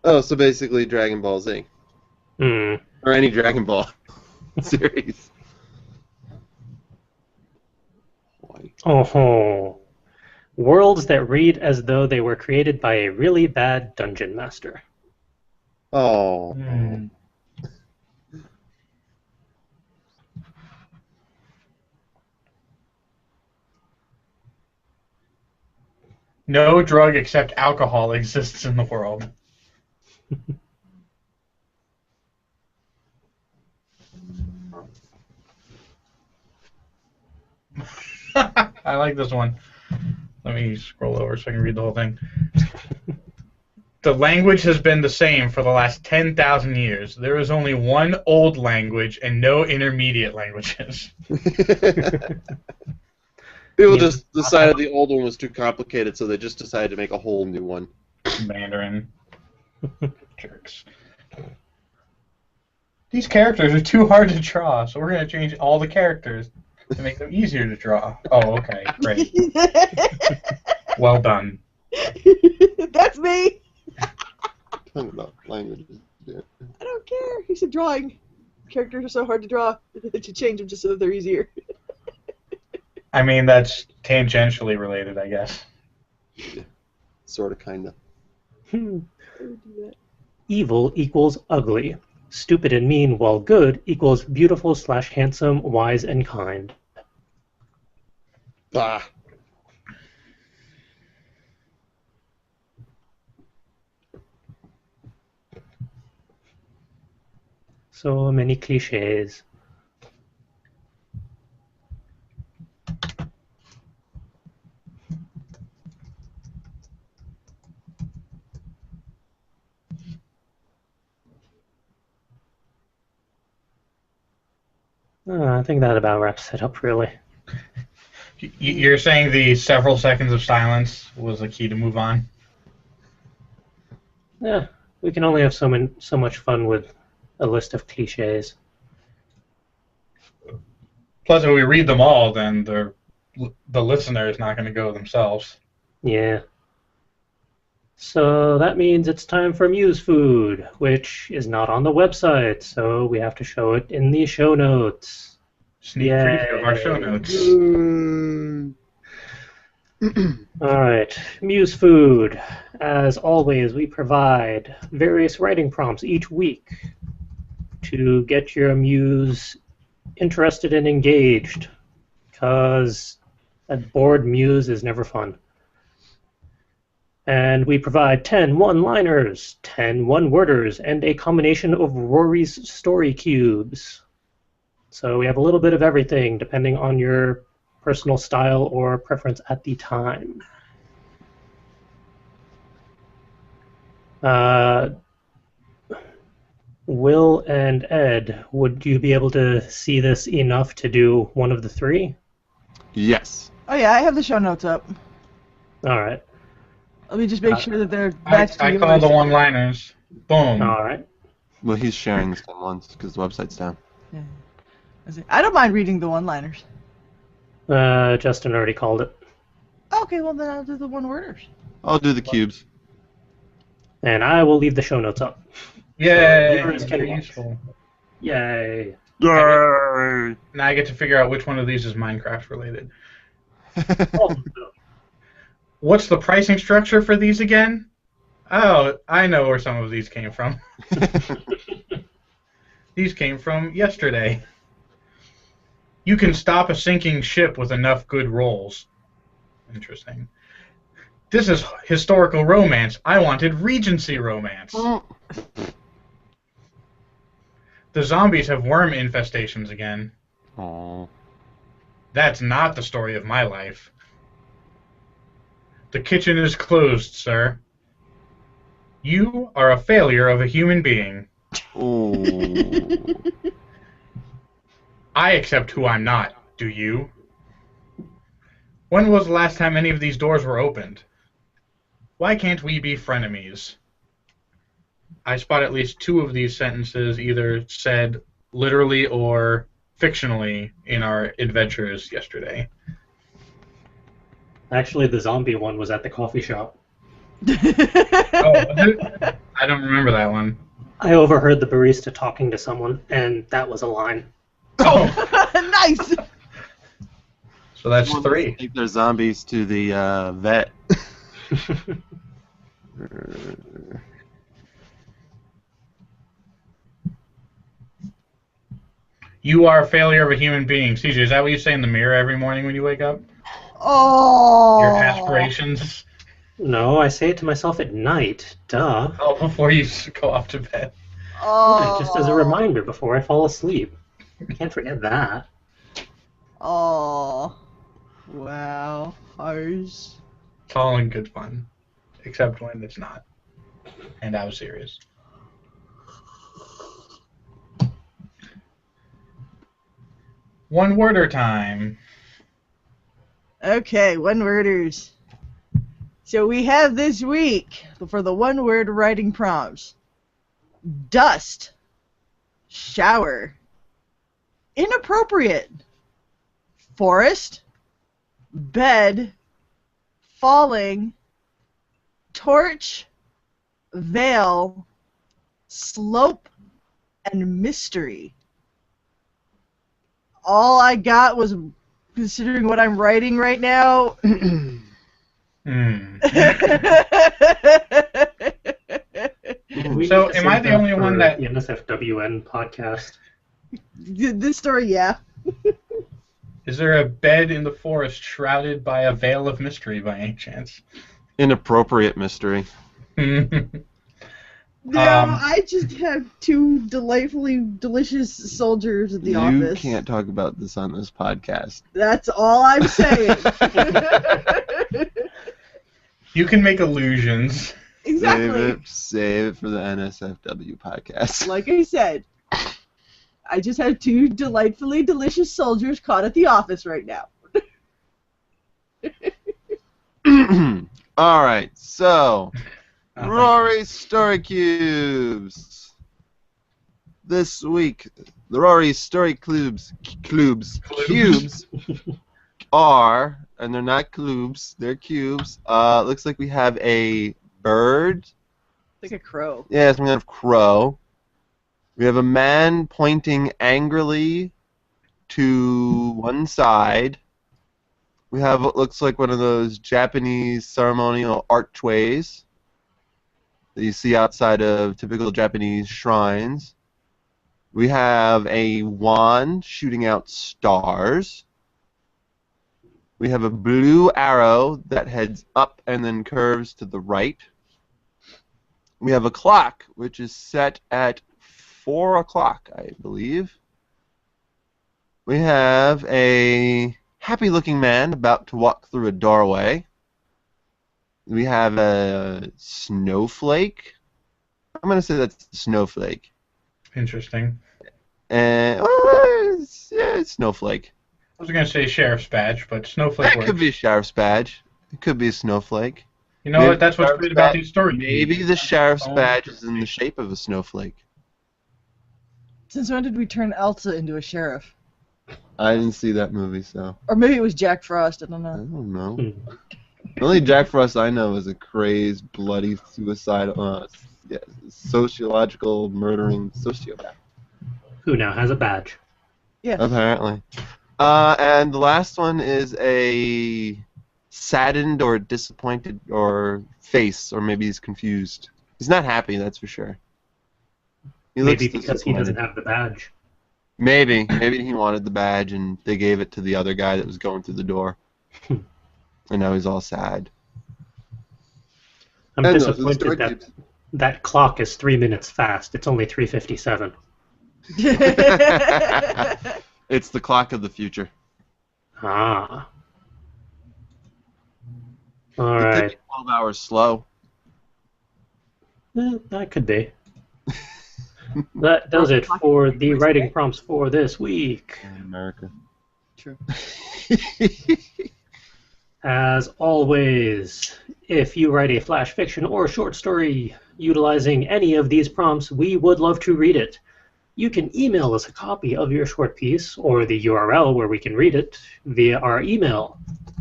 Oh, so basically Dragon Ball Z. Hmm. Or any Dragon Ball series. Oh. Worlds that read as though they were created by a really bad dungeon master. Oh. Mm. No drug except alcohol exists in the world. I like this one. Let me scroll over so I can read the whole thing. The language has been the same for the last 10,000 years. There is only one old language and no intermediate languages. People just decided the old one was too complicated, so they just decided to make a whole new one. Mandarin. Jerks. These characters are too hard to draw, so we're going to change all the characters to make them easier to draw. Oh, okay. Great. Well done. That's me. Talking about languages. Yeah. I don't care. He said drawing. Characters are so hard to draw that you change them just so that they're easier. I mean, that's tangentially related, I guess. Yeah. Sort of, kind of. Evil equals ugly. Stupid and mean, while good equals beautiful / handsome, wise, and kind. Bah. So many cliches. I think that about wraps it up, really. You're saying the several seconds of silence was the key to move on? Yeah, we can only have so much fun with a list of cliches. Plus, if we read them all, then the listener is not going to go themselves. Yeah. So that means it's time for Muse Food, which is not on the website, so we have to show it in the show notes. Sneak preview of our show notes. All right, Muse Food. As always, we provide various writing prompts each week to get your muse interested and engaged, because a bored muse is never fun. And we provide 10 one-liners, 10 one-worders, and a combination of Rory's story cubes. So we have a little bit of everything, depending on your personal style or preference at the time. Will and Ed, would you be able to see this enough to do one of the three? Yes. Oh yeah, I have the show notes up. All right. Let me just make sure that they're matched to I yours. call the one-liners. Boom. All right. Well, he's sharing the same ones because the website's down. Yeah. I don't mind reading the one-liners. Justin already called it. Okay, well then I'll do the one-worders. I'll do the cubes. And I will leave the show notes up. Yay! So viewers can Very watch. useful. Yay. Yay! Now I get to figure out which one of these is Minecraft related. Oh, What's the pricing structure for these again? Oh, I know where some of these came from. These came from yesterday. You can stop a sinking ship with enough good rolls. Interesting. This is historical romance. I wanted Regency romance. The zombies have worm infestations again. Aww. That's not the story of my life. The kitchen is closed, sir. You are a failure of a human being. Ooh. I accept who I'm not. Do you? When was the last time any of these doors were opened? Why can't we be frenemies? I spot at least 2 of these sentences either said literally or fictionally in our adventures yesterday. actually, the zombie one was at the coffee shop. Oh, was it? I don't remember that one. I overheard the barista talking to someone, and that was a line. Oh, Nice! so that's Someone 3. Take their zombies to the vet. You are a failure of a human being. CJ, is that what you say in the mirror every morning when you wake up? Oh! Your aspirations? No, I say it to myself at night. Duh. Oh, before you go off to bed. Yeah, just as a Oh. reminder before I fall asleep. Can't forget that. Oh. Wow. Harsh. It's all in good fun, except when it's not. And I was serious. One worder time. Okay, one-worders. So we have this week for the one-word writing prompts. Dust. Shower. Inappropriate. Forest. Bed. Falling. Torch. Veil. Slope. And mystery. All I got was, considering what I'm writing right now. Hmm. We So, need to am I save the that only one for that- the NSFWN podcast? This story, yeah. Is there a bed in the forest shrouded by a veil of mystery by any chance? Inappropriate mystery. No, I just have two delightfully delicious soldiers at the You office. can't talk about this on this podcast. That's all I'm saying. You can make illusions. Exactly. Save it for the NSFW podcast. Like I said, I just have two delightfully delicious soldiers caught at the office right now. All right, so Oh, Rory Story Cubes. This week, the Rory Story Cubes are, and they're not cubes, they're cubes. Looks like we have a bird. Like a crow. Yeah, some kind of crow. We have a man pointing angrily to one side. We have what looks like one of those Japanese ceremonial archways that you see outside of typical Japanese shrines. We have a wand shooting out stars. We have a blue arrow that heads up and then curves to the right. We have a clock, which is set at 4 o'clock, I believe. We have a happy-looking man about to walk through a doorway. We have a snowflake. I'm going to say that's a snowflake. Interesting. And, it's snowflake. I was going to say sheriff's badge, but snowflake That works. could be a sheriff's badge. It could be a snowflake. You know Maybe what? That's what's sheriff's great about badge- these stories. Maybe the sheriff's Oh, badge is in the shape of a snowflake. Since when did we turn Elsa into a sheriff? I didn't see that movie, so Or maybe it was Jack Frost, I don't I know. don't know. Hmm. The only Jack Frost I know is a crazed, bloody, suicidal, sociological, murdering sociopath. Who now has a badge? Yeah. Apparently. And the last one is a saddened or disappointed or face, or maybe he's confused. He's not happy, that's for sure. He Maybe looks because he doesn't disappointed. have the badge. Maybe he wanted the badge and they gave it to the other guy that was going through the door. And now he's all sad. I'm And those are the disappointed story that cubes. that clock is 3 minutes fast. It's only 3:57. It's the clock of the future. Ah. All It could right. be 12 hours slow. That could be. That does it for the writing prompts for this week. In America. True. As always, if you write a flash fiction or short story utilizing any of these prompts, we would love to read it. You can email us a copy of your short piece or the URL where we can read it via our email,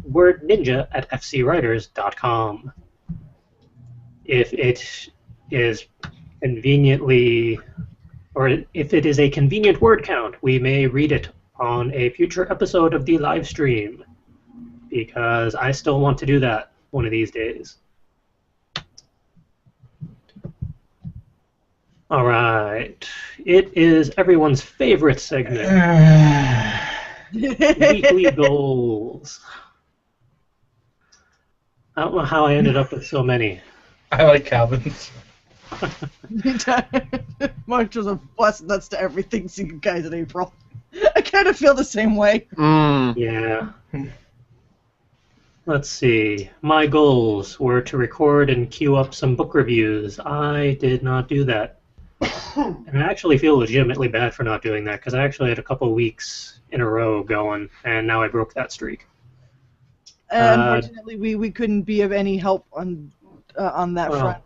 wordninja@fcwriters.com. If it is conveniently, or if it is a convenient word count, we may read it on a future episode of the live stream, because I still want to do that one of these days. All right. It is everyone's favorite segment, weekly goals. I don't know how I ended up with so many. I like Calvin's. March was a bust nuts to everything, seeing guys in April. I kind of feel the same way. Mm. Yeah. Let's see. My goals were to record and queue up some book reviews. I did not do that. And I actually feel legitimately bad for not doing that because I actually had a couple weeks in a row going, and now I broke that streak. Unfortunately, we couldn't be of any help on that Well, front.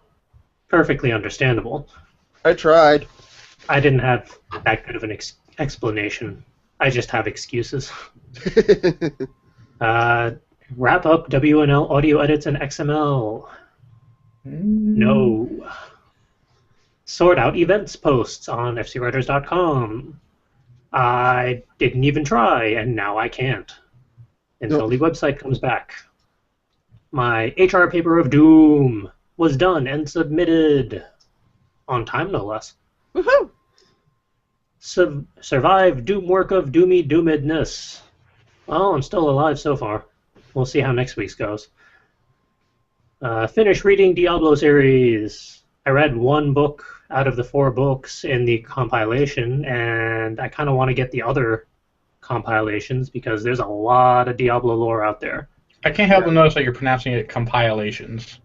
perfectly understandable. I tried. I didn't have that good of an explanation. I just have excuses. Wrap up WNL audio edits and XML. No. Sort out events posts on fcwriters.com. I didn't even try, and now I can't. Until the website comes back. My HR paper of doom was done and submitted. On time, no less. Woohoo! Survive doom work of doomy doomedness. Well, I'm still alive so far. We'll see how next week's goes. Finish reading Diablo series. I read one book out of the 4 books in the compilation, and I kind of want to get the other compilations because there's a lot of Diablo lore out there. I can't help but notice that you're pronouncing it compilations.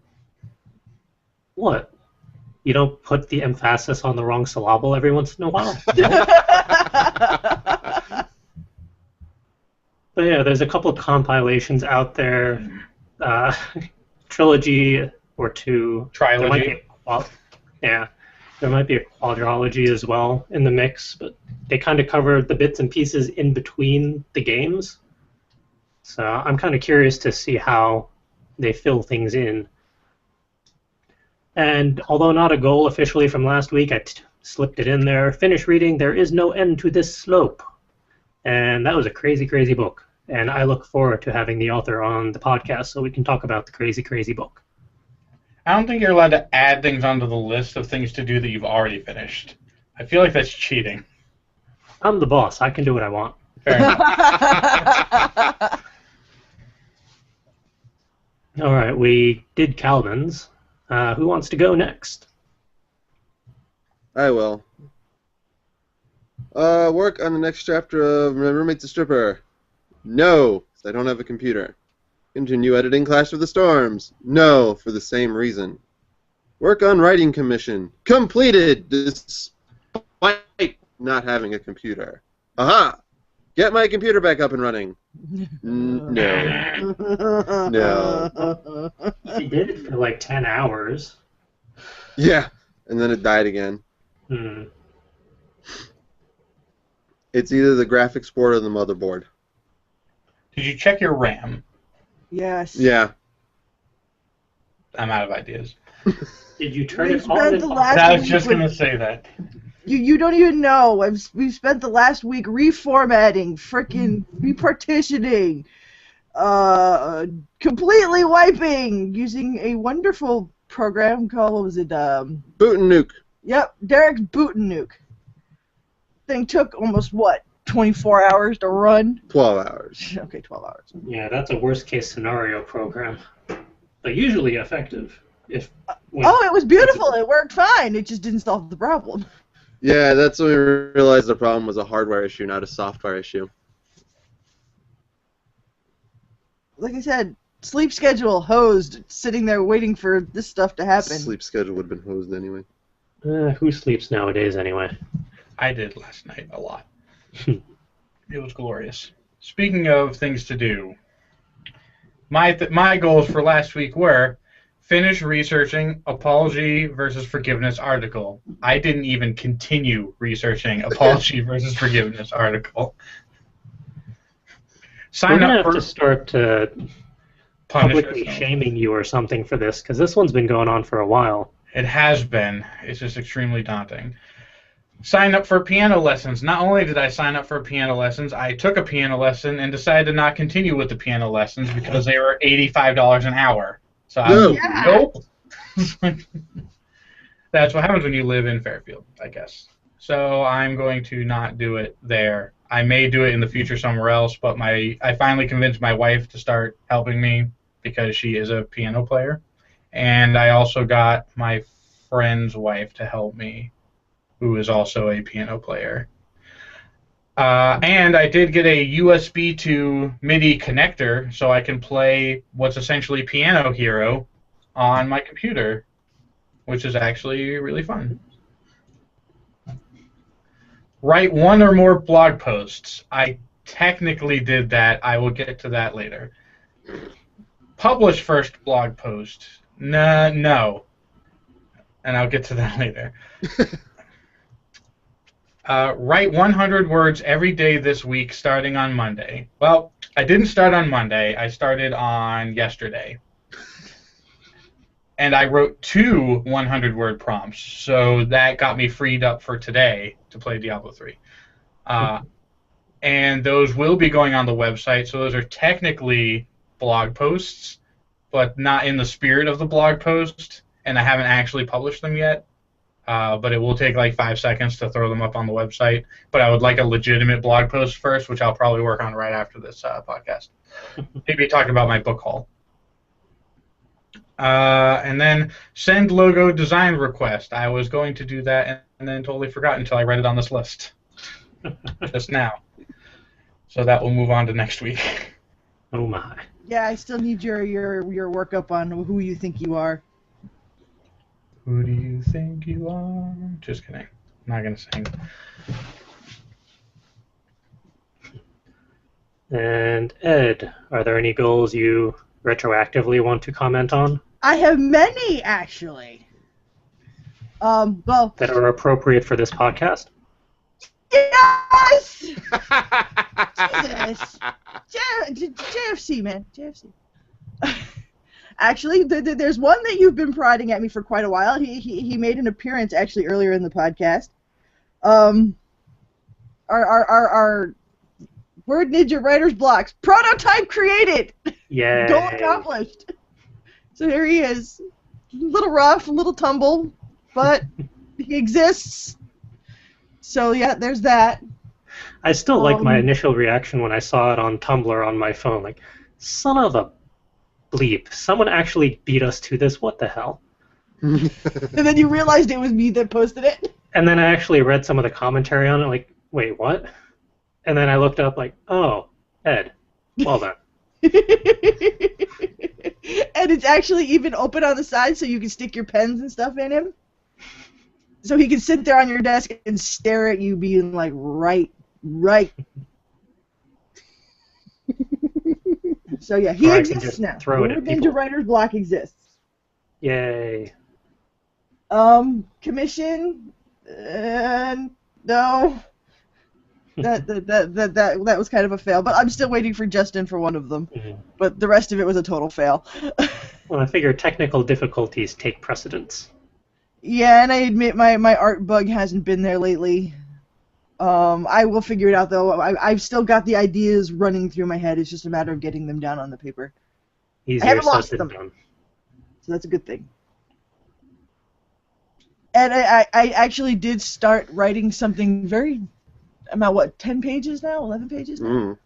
What? You don't put the emphasis on the wrong syllable every once in a while? But yeah, there's a couple compilations out there. Trilogy or 2. Trilogy. There might be a quadrology as well in the mix, but they kind of cover the bits and pieces in between the games. So I'm kind of curious to see how they fill things in. And although not a goal officially from last week, I slipped it in there. Finish reading There Is No End to This Slope. And that was a crazy, crazy book. And I look forward to having the author on the podcast so we can talk about the crazy, crazy book. I don't think you're allowed to add things onto the list of things to do that you've already finished. I feel like that's cheating. I'm the boss. I can do what I want. Fair enough. All right, we did Calvin's. Who wants to go next? I will. Work on the next chapter of My Roommate's a Stripper. No, 'cause I don't have a computer. Continue editing Clash of the Storms. No, for the same reason. Work on writing commission. Completed, despite not having a computer. Aha! Get my computer back up and running. No. No. She did it for like 10 hours. Yeah, and then it died again. Hmm. It's either the graphics board or the motherboard. Did you check your RAM? Yes. Yeah. I'm out of ideas. Did you turn We it on spent and the off? last I was week just with- going to say that. You don't even know. We've spent the last week reformatting, frickin' repartitioning, completely wiping using a wonderful program called, what was it? Boot and nuke. Yep, Derek's Boot and Nuke. Thing took almost, 24 hours to run? 12 hours. Okay, 12 hours. Yeah, that's a worst-case scenario program. But usually effective. Oh, it was beautiful. It worked fine. It just didn't solve the problem. Yeah, that's when we realized the problem was a hardware issue, not a software issue. Like I said, sleep schedule hosed, sitting there waiting for this stuff to happen. Sleep schedule would have been hosed anyway. Who sleeps nowadays anyway? I did last night a lot. It was glorious. Speaking of things to do, my goals for last week were finish researching Apology versus Forgiveness article. I didn't even continue researching Apology versus Forgiveness article. We're Sign going to up have for to start punish publicly yourself. shaming you or something for this, because this one's been going on for a while. It has been. It's just extremely daunting. Sign up for piano lessons. Not only did I sign up for piano lessons, I took a piano lesson and decided to not continue with the piano lessons because they were $85 an hour. So I was No. nope. That's what happens when you live in Fairfield, I guess. So I'm going to not do it there. I may do it in the future somewhere else, but I finally convinced my wife to start helping me because she is a piano player. And I also got my friend's wife to help me, who is also a piano player. And I did get a USB to MIDI connector so I can play what's essentially Piano Hero on my computer, which is actually really fun. Write one or more blog posts. I technically did that. I will get to that later. Publish first blog post. No. And I'll get to that later. Write 100 words every day this week starting on Monday. Well, I didn't start on Monday. I started on yesterday. And I wrote 2 100-word prompts, so that got me freed up for today to play Diablo 3. And those will be going on the website, so those are technically blog posts, but not in the spirit of the blog post, and I haven't actually published them yet. But it will take like 5 seconds to throw them up on the website. But I would like a legitimate blog post first, which I'll probably work on right after this podcast. Maybe talking about my book haul. And then send logo design request. I was going to do that and then totally forgot until I read it on this list just now. So that will move on to next week. Oh my. Yeah, I still need your workup on who you think you are. Who do you think you are? Just kidding. I'm not going to sing. And Ed, are there any goals you retroactively want to comment on? I have many, actually. Well... That are appropriate for this podcast? Yes! Jesus! JFC, man. JFC. Actually, there's one that you've been prodding at me for quite a while. He made an appearance, actually, earlier in the podcast. Our Word Ninja Writer's Blocks. Prototype created! Yay! Goal accomplished. So here he is. A little rough, a little tumble, but he exists. So yeah, there's that. I still like my initial reaction when I saw it on Tumblr on my phone. Like, son of a bleep. Someone actually beat us to this. What the hell? And then you realized it was me that posted it. And then I actually read some of the commentary on it, like, wait, what? And then I looked up, like, oh, Ed. Well done. And it's actually even open on the side so you can stick your pens and stuff in him. So he can sit there on your desk and stare at you being like, right. So yeah, he exists now. Throw it at Ninja people. Writer's Block exists. Yay. Commission? No. That was kind of a fail, but I'm still waiting for Justin for one of them. Mm-hmm. But the rest of it was a total fail. Well, I figure technical difficulties take precedence. Yeah, and I admit my art bug hasn't been there lately. I will figure it out, though. I've still got the ideas running through my head. It's just a matter of getting them down on the paper. Easier I haven't said lost than them, done. so that's a good thing. And I actually did start writing something very... I'm at, what, 10 pages now? 11 pages now?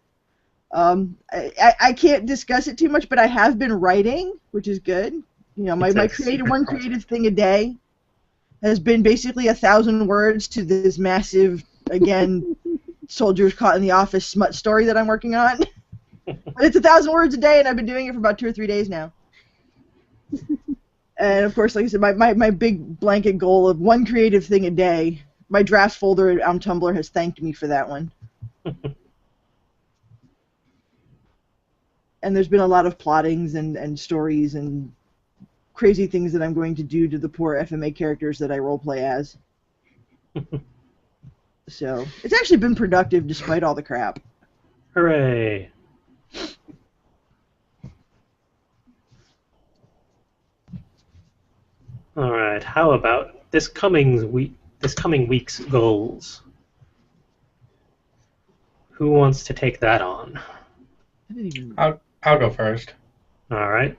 I can't discuss it too much, but I have been writing, which is good. You know, my creative thing a day has been basically 1,000 words to this massive, again, soldiers caught in the office smut story that I'm working on. But it's 1,000 words a day, and I've been doing it for about 2 or 3 days now. And of course, like I said, my big blanket goal of one creative thing a day. My drafts folder on Tumblr has thanked me for that one. And there's been a lot of plottings and stories and crazy things that I'm going to do to the poor FMA characters that I roleplay as. So, it's actually been productive despite all the crap. Hooray. Alright, how about this coming week's goals? Who wants to take that on? I'll go first. Alright.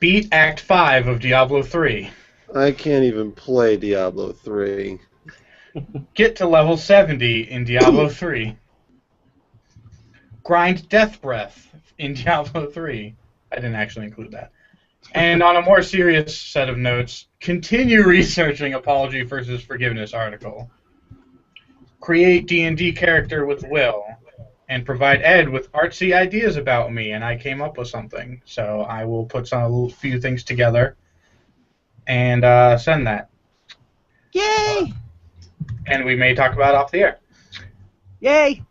Beat Act 5 of Diablo 3. I can't even play Diablo 3. Get to level 70 in Diablo 3. Grind Death Breath in Diablo 3. I didn't actually include that. And on a more serious set of notes, continue researching Apology versus Forgiveness article. Create D&D character with Will. And provide Ed with artsy ideas about me, and I came up with something. So I will put a few things together and send that. Yay! And we may talk about it off the air. Yay!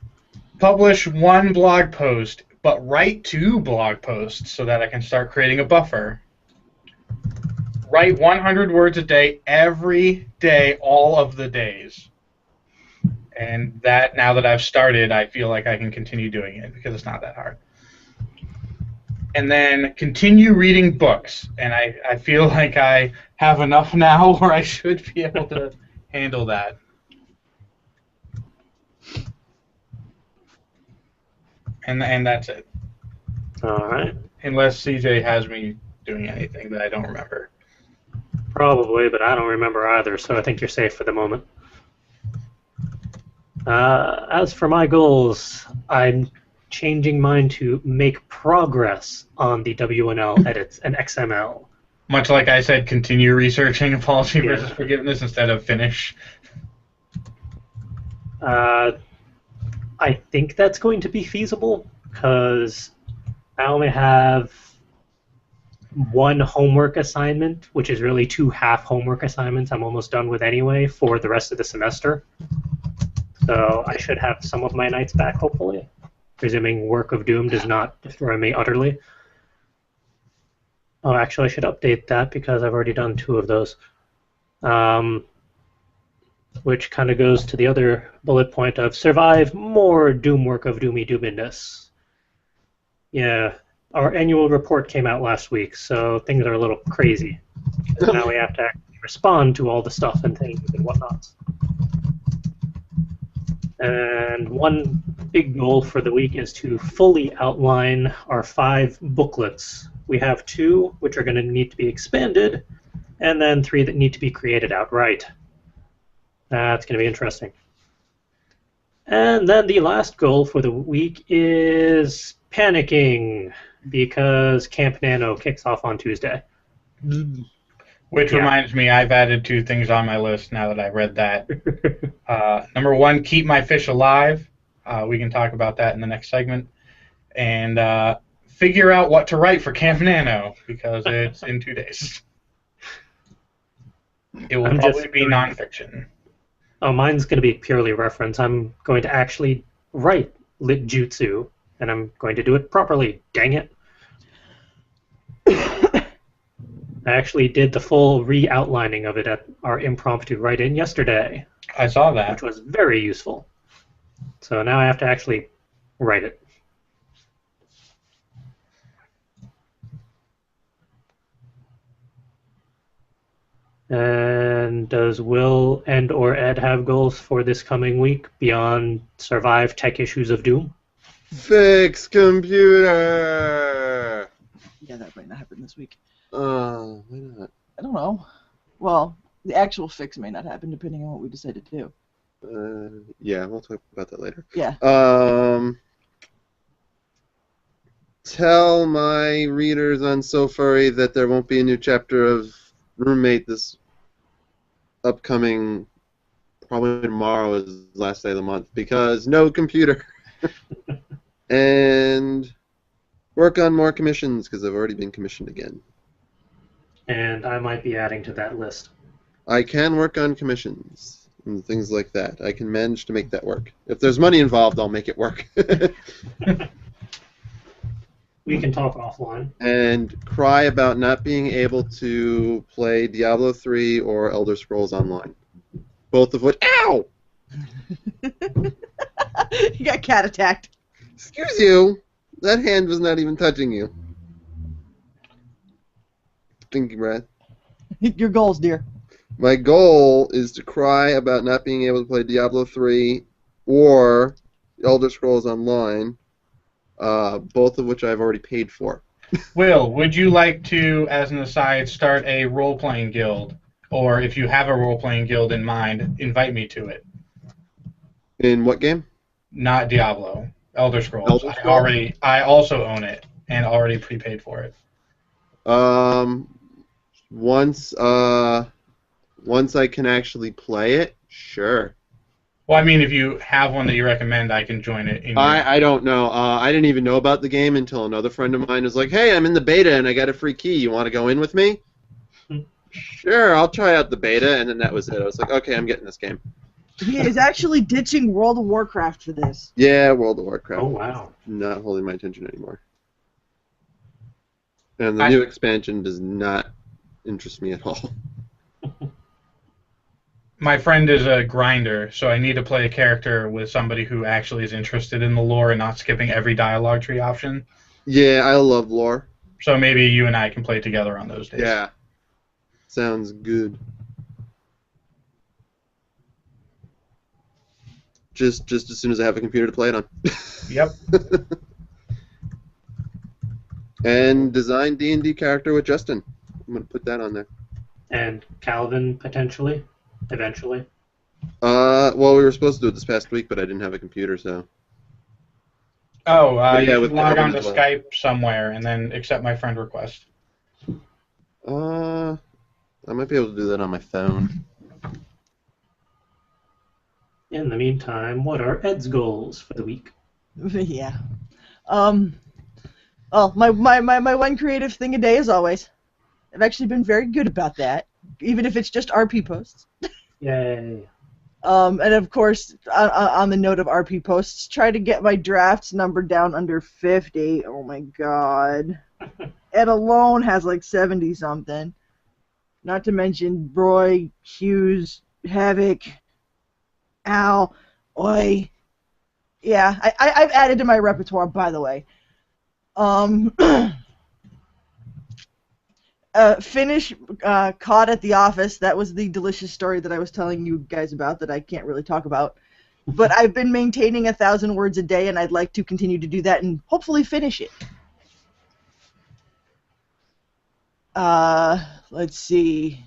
Publish 1 blog post, but write 2 blog posts so that I can start creating a buffer. Write 100 words a day, every day, all of the days. And that, now that I've started, I feel like I can continue doing it because it's not that hard. And then continue reading books. And I feel like I have enough now where I should be able to handle that. And that's it. All right. Unless CJ has me doing anything that I don't remember. Probably, but I don't remember either, so I think you're safe for the moment. As for my goals, I'm changing mine to make progress on the WNL edits and XML. Much like I said, continue researching Apology versus Forgiveness instead of finish. I think that's going to be feasible, because I only have 1 homework assignment, which is really 2 half homework assignments I'm almost done with anyway for the rest of the semester. So I should have some of my nights back, hopefully, presuming Work of Doom does not destroy me utterly. Oh, actually, I should update that because I've already done 2 of those. Which kind of goes to the other bullet point of survive more Doom Work of Doomy Doominess. Yeah, our annual report came out last week, so things are a little crazy. Now we have to actually respond to all the stuff and things and whatnot. And one big goal for the week is to fully outline our 5 booklets. We have 2 which are going to need to be expanded, and then 3 that need to be created outright. That's going to be interesting. And then the last goal for the week is panicking, because Camp Nano kicks off on Tuesday. Which reminds me, I've added 2 things on my list now that I read that. Number 1, keep my fish alive. We can talk about that in the next segment. And figure out what to write for Camp Nano, because it's in 2 days. It will probably be nonfiction. Oh, mine's going to be purely reference. I'm going to actually write Lit Jutsu, and I'm going to do it properly. Dang it. I actually did the full re-outlining of it at our impromptu write-in yesterday. I saw that. Which was very useful. So now I have to actually write it. And does Will and or Ed have goals for this coming week beyond survive tech issues of Doom? Fix computer! Yeah, that might not happen this week. Why not? I don't know. Well, the actual fix may not happen depending on what we decide to do. Yeah, we'll talk about that later. Yeah. Tell my readers on So Furry that there won't be a new chapter of Roommate this upcoming, probably tomorrow is the last day of the month, because no computer. And work on more commissions, because I've already been commissioned again. And I might be adding to that list. I can work on commissions and things like that. I can manage to make that work. If there's money involved, I'll make it work. We can talk offline. And cry about not being able to play Diablo 3 or Elder Scrolls Online. Both of which... Ow! You got cat attacked. Excuse you. That hand was not even touching you. Stinky breath. Your goals, dear. My goal is to cry about not being able to play Diablo 3 or Elder Scrolls Online, both of which I've already paid for. Will, would you like to, as an aside, start a role-playing guild? Or if you have a role-playing guild in mind, invite me to it. In what game? Not Diablo. Elder Scrolls. Elder Scrolls? I also own it. and already prepaid for it? Once I can actually play it, sure. Well, I mean, if you have one that you recommend, I can join it. I don't know. I didn't even know about the game until another friend of mine was like, "Hey, I'm in the beta and I got a free key. You want to go in with me?" Sure, I'll try out the beta, and then that was it. I was like, "Okay, I'm getting this game." He is actually ditching World of Warcraft for this. Yeah, World of Warcraft. Oh, wow. Not holding my attention anymore. And the new expansion does not interest me at all. My friend is a grinder, so I need to play a character with somebody who actually is interested in the lore and not skipping every dialogue tree option. Yeah, I love lore. So maybe you and I can play together on those days. Yeah. Sounds good. Just as soon as I have a computer to play it on. Yep. And design D&D character with Justin. I'm going to put that on there. And Calvin, potentially, eventually. Well, we were supposed to do it this past week, but I didn't have a computer, so. Oh, yeah, you should with log Calvin on to as well. Skype somewhere and then accept my friend request. I might be able to do that on my phone. In the meantime, what are Ed's goals for the week? Yeah. Well, my one creative thing a day, as always. I've actually been very good about that, even if it's just RP posts. Yay. And of course, on the note of RP posts, try to get my drafts number down under 50. Oh my god. Ed alone has like 70-something. Not to mention Roy, Hughes, Havoc, Al, Oi. Yeah, I've added to my repertoire, by the way. Finish Caught at the Office. That was the delicious story that I was telling you guys about that I can't really talk about. But I've been maintaining 1,000 words a day, and I'd like to continue to do that and hopefully finish it. Let's see.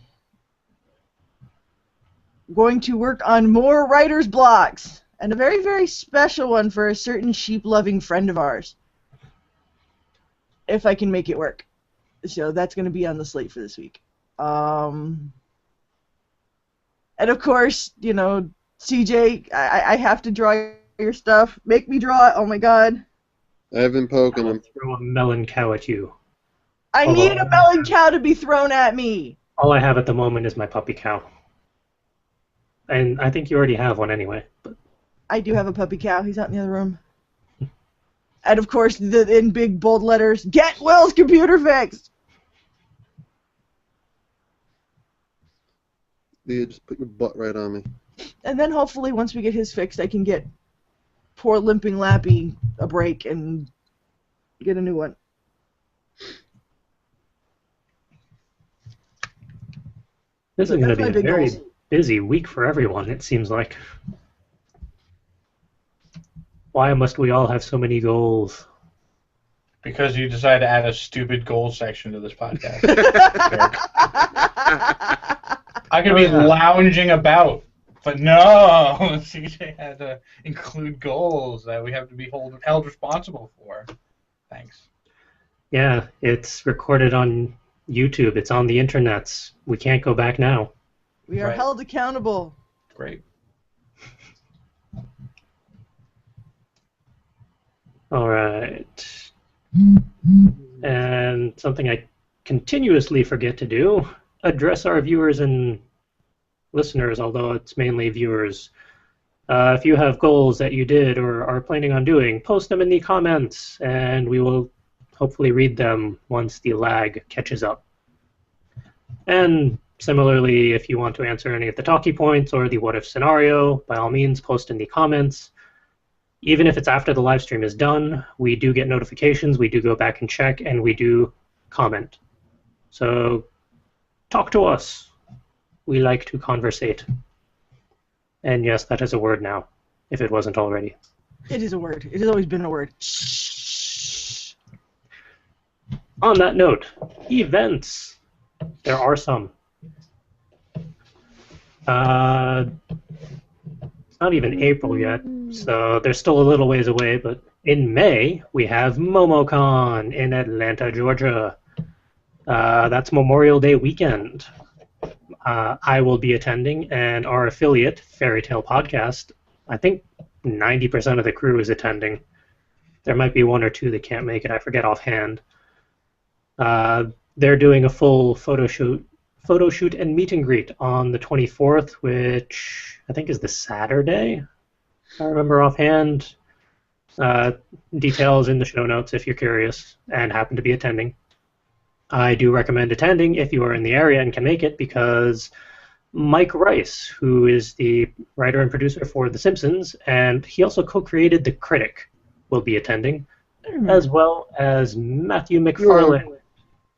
Going to work on more writer's blocks, and a very, very special one for a certain sheep-loving friend of ours. If I can make it work. So that's going to be on the slate for this week. And of course, you know, CJ, I have to draw your stuff. Make me draw it. Oh my god. I've been poking I'll him. throw a melon cow at you. I need a melon cow to be thrown at me. All I have at the moment is my puppy cow. And I think you already have one anyway. But I do have a puppy cow. He's out in the other room. And of course, in big bold letters, get Will's computer fixed. Yeah, just put your butt right on me. And then hopefully, once we get his fixed, I can get poor limping Lappy a break and get a new one. this is going to That's be my a big very goals. busy week for everyone, it seems like. Why must we all have so many goals? Because you decided to add a stupid goals section to this podcast. I could be lounging about, but no, CJ had to include goals that we have to be held responsible for. Thanks. Yeah, it's recorded on YouTube. It's on the internets. We can't go back now. We are Right. held accountable. Great. All right. And something I continuously forget to do, address our viewers and listeners, although it's mainly viewers. If you have goals that you did or are planning on doing, post them in the comments, and we will hopefully read them once the lag catches up. And similarly, if you want to answer any of the talkie points or the what-if scenario, by all means, post in the comments. Even if it's after the live stream is done, we do get notifications, we do go back and check, and we do comment. So talk to us. We like to conversate. And yes, that is a word now, if it wasn't already. It is a word. It has always been a word. On that note, events. There are some. It's not even April yet, so they're still a little ways away, but In May, we have MomoCon in Atlanta, Georgia. That's Memorial Day weekend. I will be attending, and our affiliate, Fairy Tale Podcast, I think 90% of the crew is attending. There might be one or two that can't make it. I forget offhand. They're doing a full photo shoot and meet and greet on the 24th, which I think is the Saturday, if I remember offhand. Details in the show notes if you're curious and happen to be attending. I do recommend attending if you are in the area and can make it, because Mike Rice, who is the writer and producer for The Simpsons, and he also co-created The Critic, will be attending, as well as Matthew McFarlane,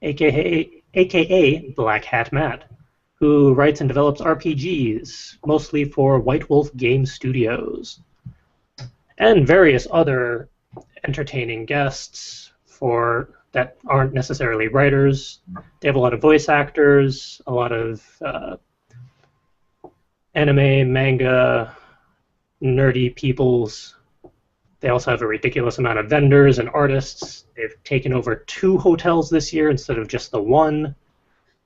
aka Black Hat Matt, who writes and develops RPGs, mostly for White Wolf Game Studios, and various other entertaining guests that aren't necessarily writers. They have a lot of voice actors, a lot of anime, manga, nerdy peoples. They also have a ridiculous amount of vendors and artists. They've taken over 2 hotels this year instead of just the 1.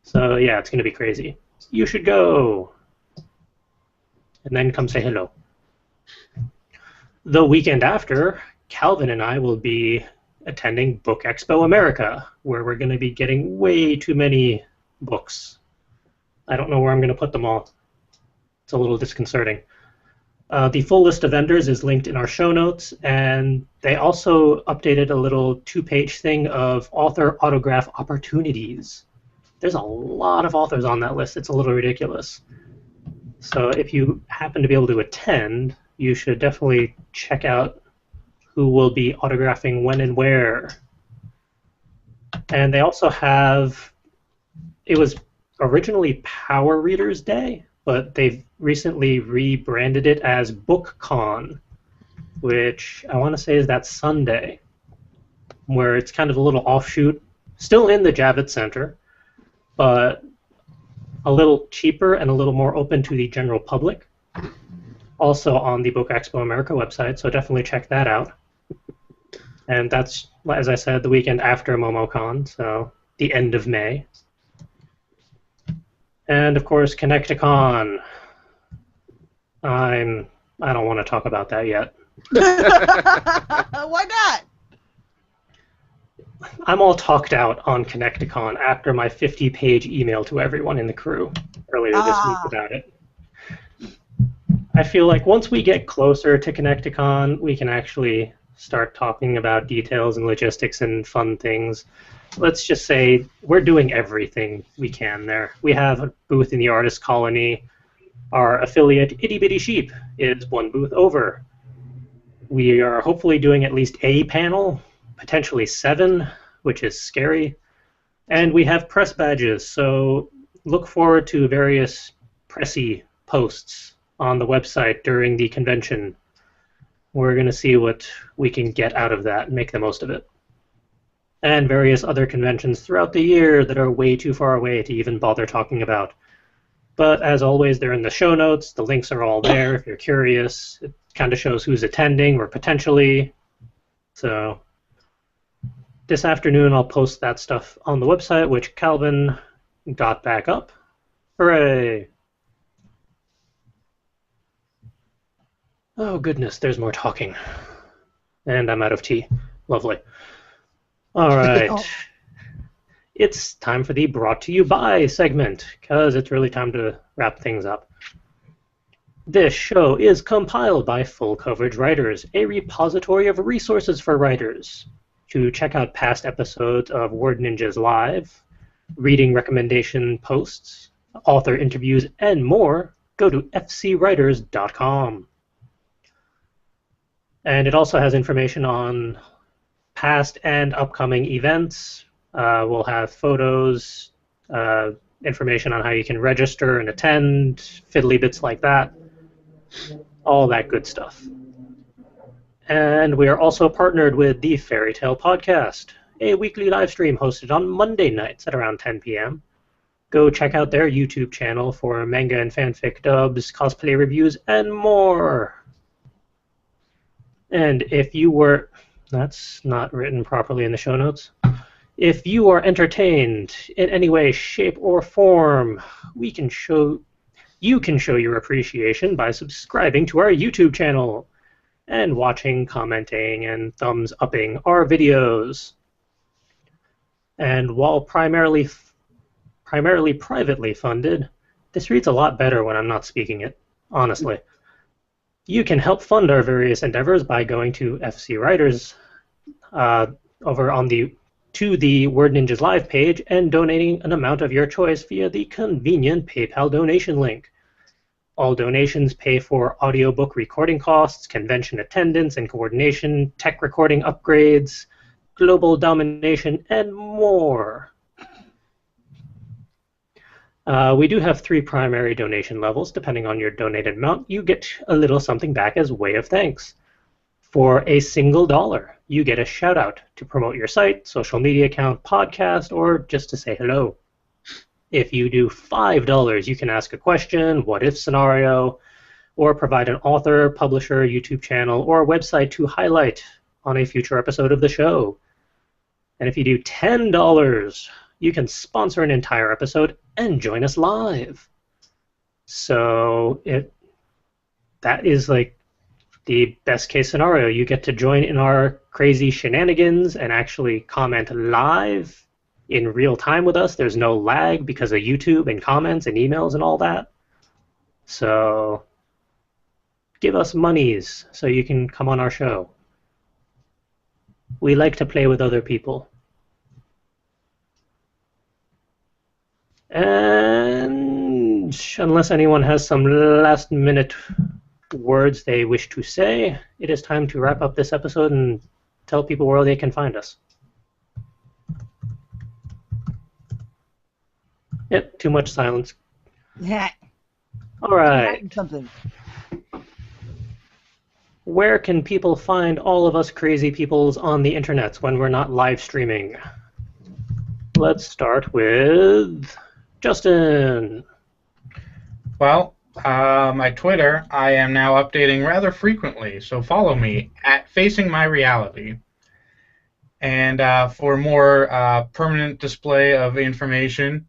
So yeah, it's going to be crazy. You should go. And then come say hello. The weekend after, Calvin and I will be attending Book Expo America, where we're going to be getting way too many books. I don't know where I'm going to put them all. It's a little disconcerting. The full list of vendors is linked in our show notes, and they also updated a little 2-page thing of author autograph opportunities. There's a lot of authors on that list. It's a little ridiculous. So if you happen to be able to attend, you should definitely check out who will be autographing when and where. And they also have, it was originally Power Readers Day, but they've recently rebranded it as BookCon, which I want to say is that Sunday, where it's kind of a little offshoot, still in the Javits Center, but a little cheaper and a little more open to the general public. Also on the Book Expo America website, so definitely check that out. And that's, as I said, the weekend after MomoCon, so the end of May. And of course, Connecticon. I don't want to talk about that yet. Why not? I'm all talked out on Connecticon after my 50-page email to everyone in the crew earlier this week about it. I feel like once we get closer to Connecticon, we can actually start talking about details and logistics and fun things. Let's just say we're doing everything we can there. We have a booth in the Artist Colony. Our affiliate, Itty Bitty Sheep, is 1 booth over. We are hopefully doing at least a panel, potentially 7, which is scary. And we have press badges, so look forward to various pressy posts on the website during the convention. We're going to see what we can get out of that and make the most of it. And various other conventions throughout the year that are way too far away to even bother talking about. But as always, they're in the show notes. The links are all there if you're curious. It kind of shows who's attending or potentially. So this afternoon I'll post that stuff on the website, which Calvin got back up. Hooray! Oh goodness, there's more talking. And I'm out of tea. Lovely. All right. It's time for the Brought to You By segment, because it's really time to wrap things up. This show is compiled by Full Coverage Writers, a repository of resources for writers. To check out past episodes of Word Ninjas Live, reading recommendation posts, author interviews, and more, go to fcwriters.com. And it also has information on past and upcoming events. We'll have photos, information on how you can register and attend, fiddly bits like that, all that good stuff. And we are also partnered with the Fairy Tale Podcast, a weekly live stream hosted on Monday nights at around 10 p.m. Go check out their YouTube channel for manga and fanfic dubs, cosplay reviews, and more. And if you were That's not written properly in the show notes. If you are entertained in any way, shape, or form, you can show your appreciation by subscribing to our YouTube channel and watching, commenting, and thumbs upping our videos. And while primarily privately funded, this reads a lot better when I'm not speaking it, honestly. You can help fund our various endeavors by going to FC Writers over on the Word Ninjas Live page and donating an amount of your choice via the convenient PayPal donation link. All donations pay for audiobook recording costs, convention attendance and coordination, tech recording upgrades, global domination, and more. We do have 3 primary donation levels. Depending on your donated amount, you get a little something back as way of thanks. For a single $1, you get a shout-out to promote your site, social media account, podcast, or just to say hello. If you do $5, you can ask a question, what-if scenario, or provide an author, publisher, YouTube channel, or website to highlight on a future episode of the show. And if you do $10, you can sponsor an entire episode and join us live. So that is like the best case scenario. You get to join in our crazy shenanigans and actually comment live in real time with us. There's no lag because of YouTube and comments and emails and all that. So give us monies so you can come on our show. We like to play with other people. And unless anyone has some last-minute words they wish to say, it is time to wrap up this episode and tell people where they can find us. Yep, too much silence. Yeah. All right. Something. Where can people find all of us crazy peoples on the internet when we're not live streaming? Let's start with Justin. Well, my Twitter, I am now updating rather frequently, so follow me at Facing My Reality. And for more permanent display of information,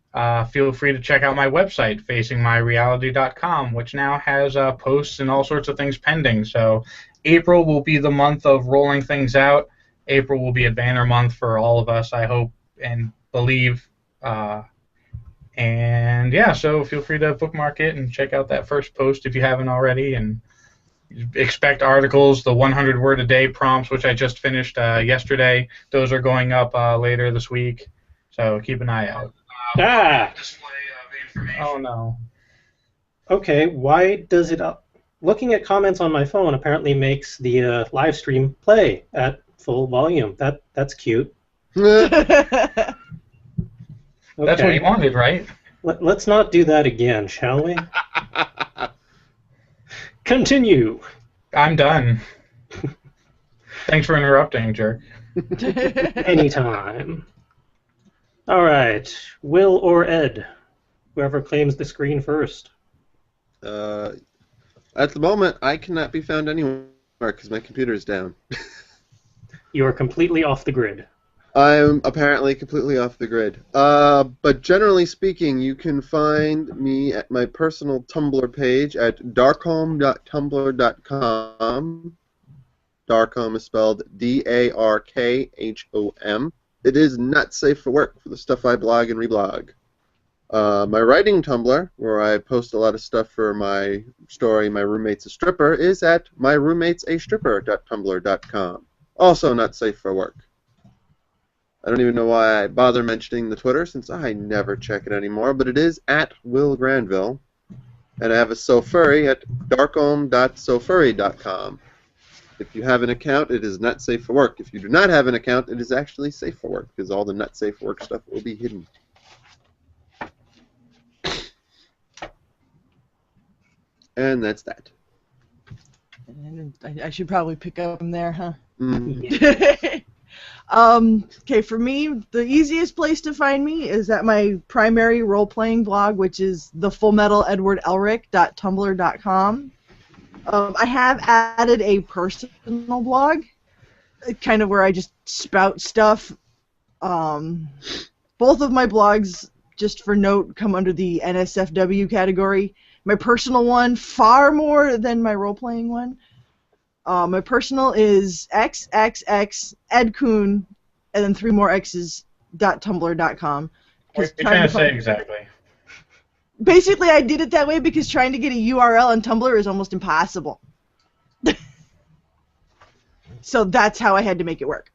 feel free to check out my website, facingmyreality.com, which now has posts and all sorts of things pending. So April will be the month of rolling things out. April will be a banner month for all of us, I hope and believe. And yeah, so feel free to bookmark it and check out that first post if you haven't already. And expect articles, the 100-word-a-day prompts, which I just finished yesterday. Those are going up later this week, so keep an eye out. Display of information. Oh no. Okay, why does it... Looking at comments on my phone apparently makes the live stream play at full volume. That's cute. That's what you wanted, right? Let's not do that again, shall we? Continue. I'm done. Thanks for interrupting, jerk. Anytime. All right. Will or Ed? Whoever claims the screen first. At the moment, I cannot be found anywhere because my computer is down. You are completely off the grid. I'm apparently completely off the grid. But generally speaking, you can find me at my personal Tumblr page at darkhome.tumblr.com. Darkhome is spelled D-A-R-K-H-O-M. It is not safe for work for the stuff I blog and reblog. My writing Tumblr, where I post a lot of stuff for my story, My Roommate's a Stripper, is at myroommatesastripper.tumblr.com. Also not safe for work. I don't even know why I bother mentioning the Twitter, since I never check it anymore, but it is at Will Granville. And I have a SoFurry at darkhome.sofurry.com. If you have an account, it is not safe for work. If you do not have an account, it is actually safe for work, because all the not safe for work stuff will be hidden. And that's that. And I should probably pick up from there, huh? Mm. Okay, for me, the easiest place to find me is at my primary role-playing blog, which is thefullmetaledwardellric.tumblr.com. I have added a personal blog, kind of where I just spout stuff. Both of my blogs, just for note, come under the NSFW category. My personal one, far more than my role-playing one. My personal is xxxedcoon, and then 3 more x's, .tumblr.com. What you're trying to say exactly? Basically, I did it that way because trying to get a URL on Tumblr is almost impossible. So that's how I had to make it work.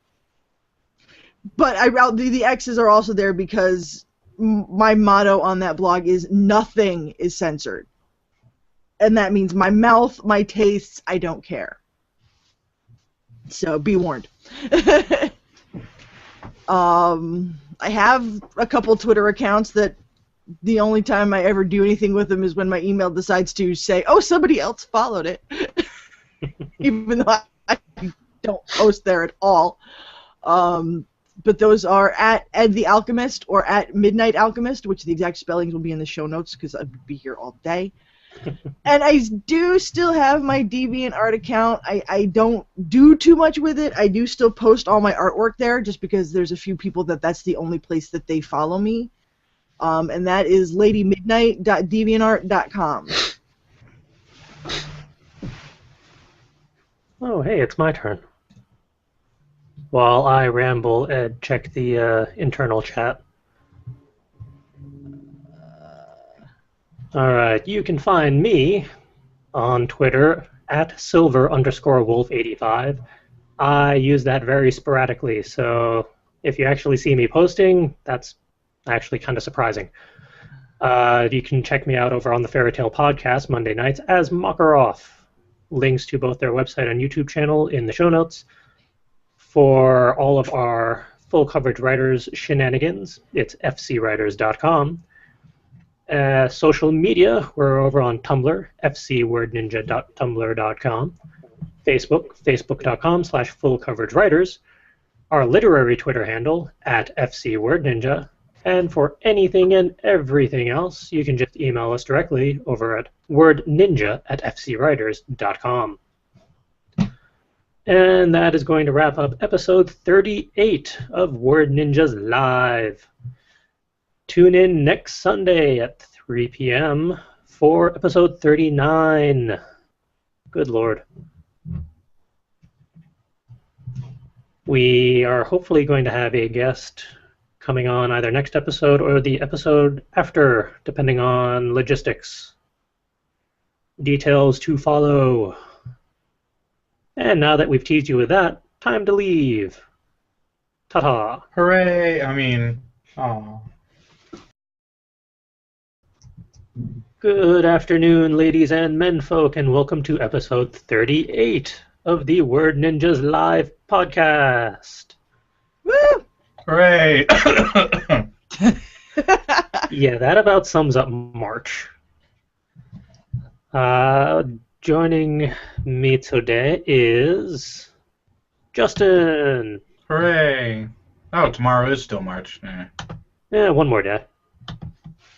But the X's are also there because my motto on that blog is nothing is censored. And that means my mouth, my tastes, I don't care. So be warned. I have a couple Twitter accounts that the only time I ever do anything with them is when my email decides to say, oh, somebody else followed it. Even though I don't post there at all. But those are at Ed the Alchemist or at Midnight Alchemist, which the exact spellings will be in the show notes because I'd be here all day. And I do still have my DeviantArt account. I don't do too much with it. I do still post all my artwork there just because there's a few people that's the only place that they follow me. And that is ladymidnight.deviantart.com. Oh, hey, it's my turn. While I ramble, Ed, check the internal chat. Alright, you can find me on Twitter at silver_wolf85. I use that very sporadically, so if you actually see me posting, that's actually kind of surprising. You can check me out over on the Fairy Tale Podcast Monday nights as Makarov. Links to both their website and YouTube channel in the show notes. For all of our full coverage writers shenanigans, it's fcwriters.com. Social media, we're over on Tumblr, fcwordninja.tumblr.com. Facebook, facebook.com/fullcoveragewriters. Our literary Twitter handle, at fcwordninja. And for anything and everything else, you can just email us directly over at wordninja@fcwriters.com. And that is going to wrap up episode 38 of Word Ninjas Live. Tune in next Sunday at 3 p.m. for episode 39. Good Lord. We are hopefully going to have a guest coming on either next episode or the episode after, depending on logistics. Details to follow. And now that we've teased you with that, time to leave. Ta-ta. Hooray! I mean, aw. Good afternoon, ladies and menfolk, and welcome to episode 38 of the Word Ninjas Live podcast. Woo! Hooray! Yeah, that about sums up March. Joining me today is Justin. Hooray! Oh, tomorrow is still March. Yeah, one more day.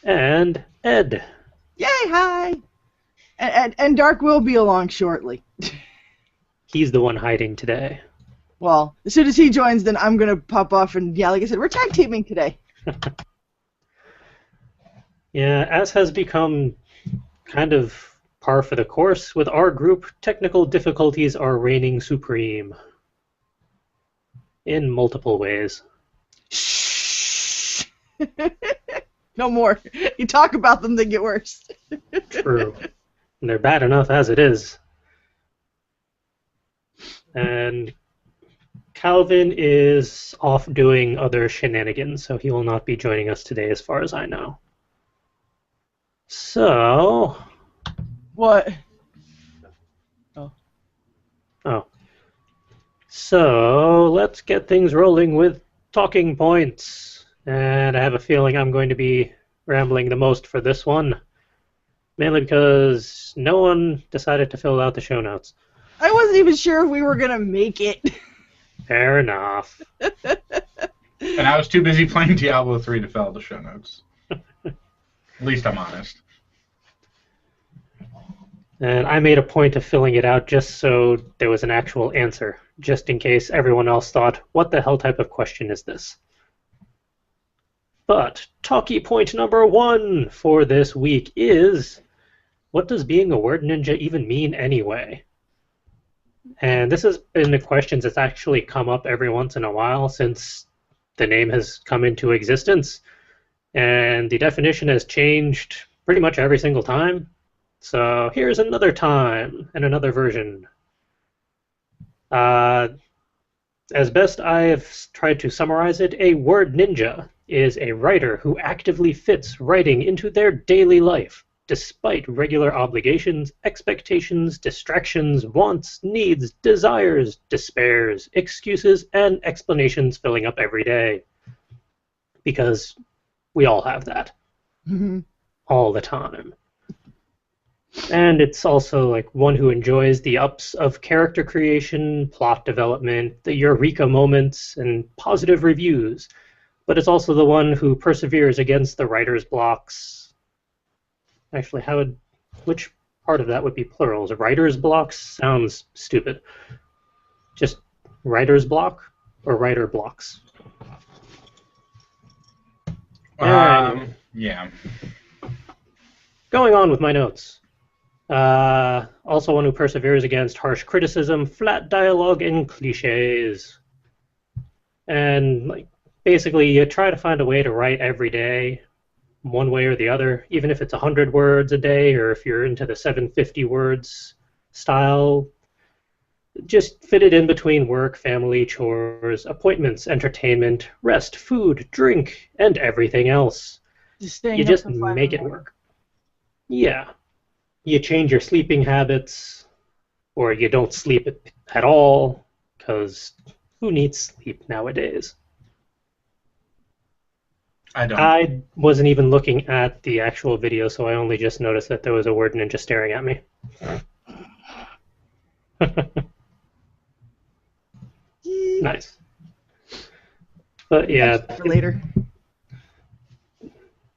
And Ed. Yay, hi! And Dark will be along shortly. He's the one hiding today. Well, as soon as he joins, then I'm going to pop off and, yeah, like I said, we're tag teaming today. Yeah, as has become kind of par for the course with our group, technical difficulties are reigning supreme. In multiple ways. Shh! No more. You talk about them, they get worse. True. And they're bad enough as it is. And Calvin is off doing other shenanigans, so he will not be joining us today as far as I know. So... What? Oh. So, let's get things rolling with talking points. And I have a feeling I'm going to be rambling the most for this one. Mainly because no one decided to fill out the show notes. I wasn't even sure if we were going to make it. Fair enough. And I was too busy playing Diablo 3 to fill out the show notes. At least I'm honest. And I made a point of filling it out just so there was an actual answer just in case everyone else thought, what the hell type of question is this? But talkie point number 1 for this week is, what does being a word ninja even mean anyway? And this has been a question that's actually come up every once in a while since the name has come into existence. And the definition has changed pretty much every single time. So here's another time and another version. As best I've tried to summarize it, a word ninja is a writer who actively fits writing into their daily life, despite regular obligations, expectations, distractions, wants, needs, desires, despairs, excuses, and explanations filling up every day. Because we all have that. All the time. And it's also like one who enjoys the ups of character creation, plot development, the eureka moments, and positive reviews. But it's also the one who perseveres against the writer's blocks. Actually, which part of that would be plurals? Writer's blocks sounds stupid. Just writer's block or writer blocks? Yeah. Going on with my notes. Also one who perseveres against harsh criticism, flat dialogue, and cliches. And basically, you try to find a way to write every day, one way or the other, even if it's 100 words a day, or if you're into the 750 words style. Just fit it in between work, family, chores, appointments, entertainment, rest, food, drink, and everything else. You just make it work. Yeah. You change your sleeping habits, or you don't sleep at all, because who needs sleep nowadays? I don't. I wasn't even looking at the actual video, so I only just noticed that there was a word ninja staring at me. Nice. But yeah. For later.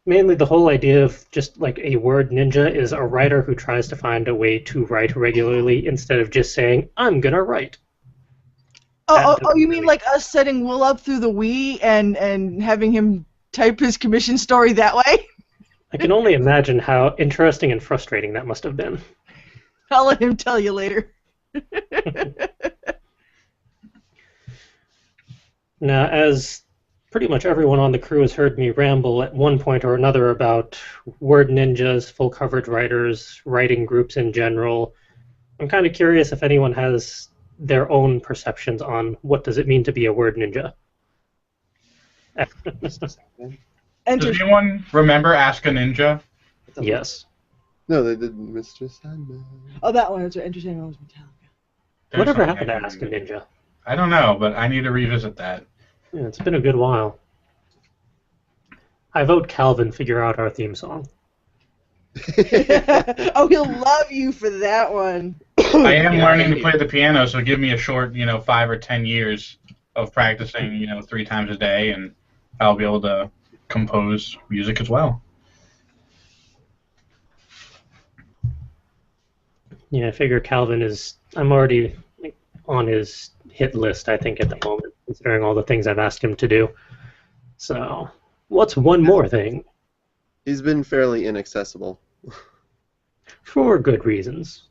Mainly the whole idea of just like a word ninja is a writer who tries to find a way to write regularly instead of just saying, I'm gonna write. Oh, you mean like us setting Will up through the Wii and having him type his commission story that way? I can only imagine how interesting and frustrating that must have been. I'll let him tell you later. Now, as pretty much everyone on the crew has heard me ramble at one point or another about word ninjas, full coverage writers, writing groups in general, I'm kind of curious if anyone has their own perceptions on what does it mean to be a word ninja. Does anyone remember Ask a Ninja? Yes. No, they did Mr. Sandman. Oh, that one. It's an interesting one. Whatever happened to Ask a Ninja? I don't know, but I need to revisit that. Yeah, it's been a good while. I vote Calvin figure out our theme song. Oh, he'll love you for that one. I am learning to play the piano, so give me a short, 5 or 10 years of practicing, 3 times a day, and I'll be able to compose music as well. Yeah, I figure Calvin is... I'm already on his hit list, I think, at the moment, considering all the things I've asked him to do. So, what's one more thing? He's been fairly inaccessible. For good reasons,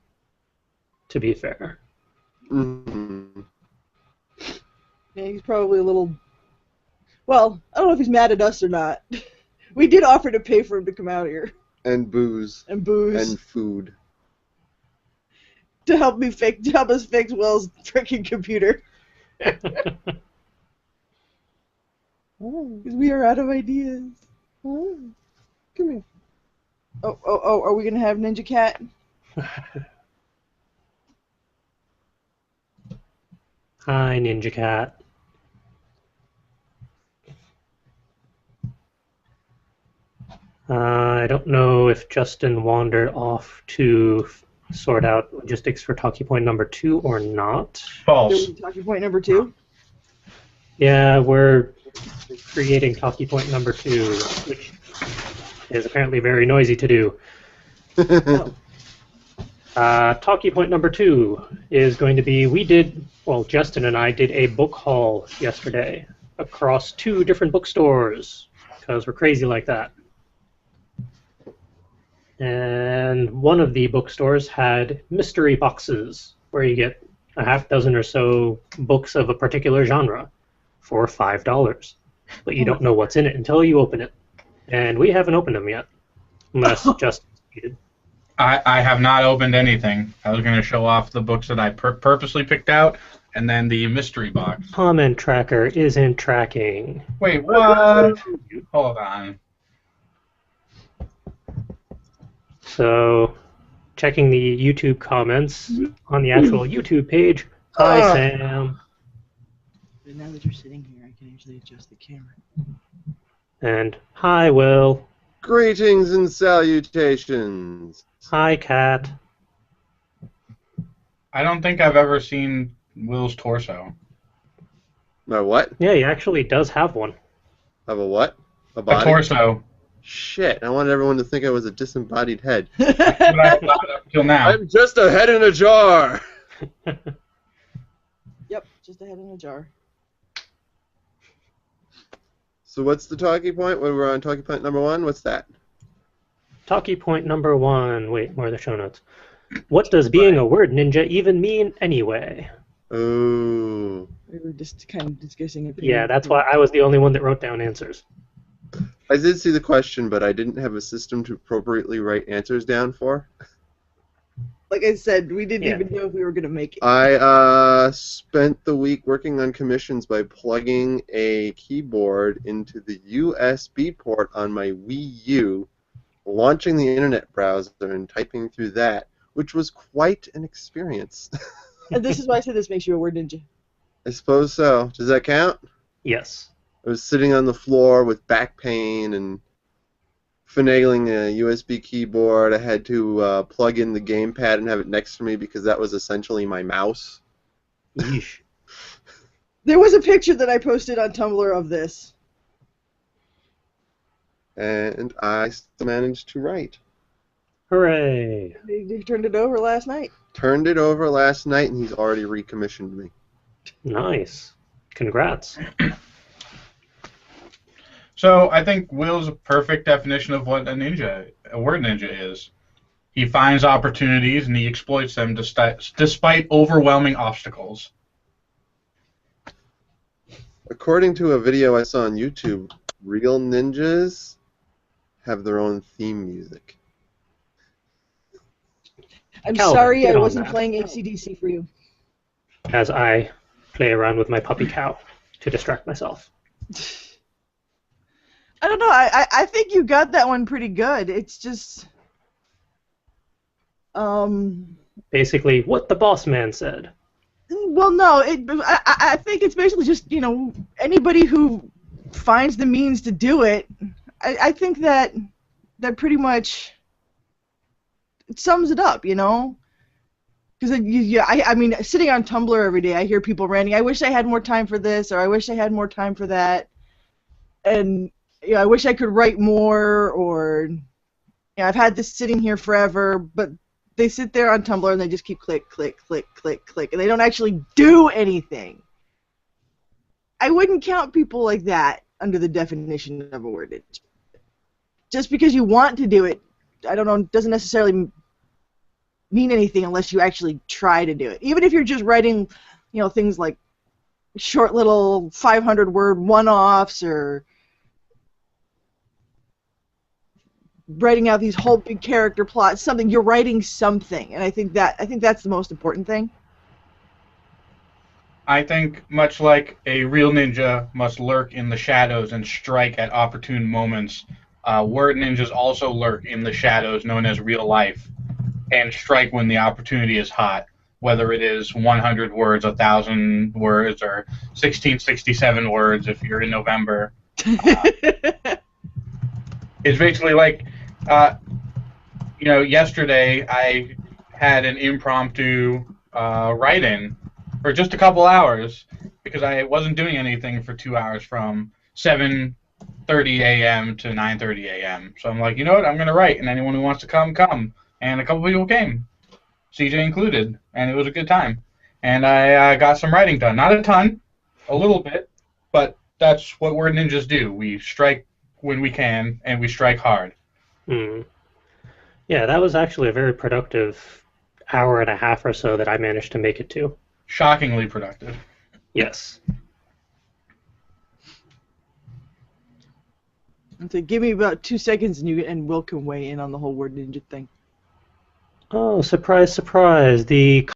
to be fair. Mm-hmm. Yeah, he's probably a little... Well, I don't know if he's mad at us or not. We did offer to pay for him to come out here. And booze. And booze. And food. To help us fix Will's freaking computer. Because we are out of ideas. Oh. Come here. Oh, are we going to have Ninja Cat? Hi, Ninja Cat. I don't know if Justin wandered off to sort out logistics for talkie point number 2 or not. False. Talking point number 2? Yeah, we're creating talkie point number 2, which is apparently very noisy to do. Oh. Talkie point number 2 is going to be Justin and I did a book haul yesterday across 2 different bookstores because we're crazy like that. And one of the bookstores had mystery boxes where you get a half dozen or so books of a particular genre for $5. But you don't know what's in it until you open it. And we haven't opened them yet, unless Justin's needed. I have not opened anything. I was going to show off the books that I purposely picked out, and then the mystery box. Comment tracker isn't tracking. Wait, what? Hold on. So, checking the YouTube comments on the actual YouTube page. Hi, Sam. But now that you're sitting here, I can actually adjust the camera. And hi, Will. Greetings and salutations. Hi, Kat. I don't think I've ever seen Will's torso. My what? Yeah, he actually does have one. Have a what? A A body? torso. Shit, I wanted everyone to think I was a disembodied head. That's what I thought up until now. I'm just a head in a jar! Yep, just a head in a jar. So what's the talkie point? When we're on talkie point number 1, what's that? Talkie point number 1. Wait, more of the show notes. What does being a word ninja even mean anyway? Ooh. We were just kind of discussing it. Yeah, that's why I was the only one that wrote down answers. I did see the question, but I didn't have a system to appropriately write answers down for. Like I said, we didn't even know if we were going to make it. I spent the week working on commissions by plugging a keyboard into the USB port on my Wii U, launching the internet browser and typing through that, which was quite an experience. And this is why I said this makes you a word ninja. I suppose so. Does that count? Yes. I was sitting on the floor with back pain and finagling a USB keyboard. I had to plug in the gamepad and have it next to me because that was essentially my mouse. Yeesh. There was a picture that I posted on Tumblr of this. And I still managed to write. Hooray. They turned it over last night. Turned it over last night, and he's already recommissioned me. Nice. Congrats. So I think Will's a perfect definition of what a word ninja is. He finds opportunities and he exploits them despite overwhelming obstacles. According to a video I saw on YouTube, real ninjas have their own theme music. I'm Calvin, sorry get I on wasn't that. playing AC/DC for you. As I play around with my puppy cow to distract myself. I don't know. I think you got that one pretty good. It's just... Basically, what the boss man said. Well, no. I think it's basically just, anybody who finds the means to do it, I think that pretty much sums it up, Because, I mean, sitting on Tumblr every day, I hear people ranting, I wish I had more time for this, or I wish I had more time for that, and, I wish I could write more, or, I've had this sitting here forever, but they sit there on Tumblr and they just keep click, click, click, click, click, and they don't actually do anything. I wouldn't count people like that under the definition of a word ninja. Just because you want to do it, I don't know, doesn't necessarily mean anything unless you actually try to do it. Even if you're just writing, things like short little 500-word one-offs or writing out these whole big character plots, something, you're writing something, and I think that's the most important thing. I think, much like a real ninja must lurk in the shadows and strike at opportune moments, word ninjas also lurk in the shadows known as real life and strike when the opportunity is hot, whether it is 100 words, 1,000 words, or 1667 words if you're in November. It's basically like, yesterday I had an impromptu write-in for just a couple hours because I wasn't doing anything for 2 hours from 7:30 a.m. to 9:30 a.m. So I'm like, you know what, I'm going to write, and anyone who wants to come, come. And a couple people came. CJ included, and it was a good time. And I got some writing done. Not a ton, a little bit, but that's what word ninjas do. We strike when we can, and we strike hard. Hmm. Yeah, that was actually a very productive hour and a half or so that I managed to make it to. Shockingly productive. Yes. So give me about 2 seconds and Will can weigh in on the whole word ninja thing. Oh, surprise, surprise. The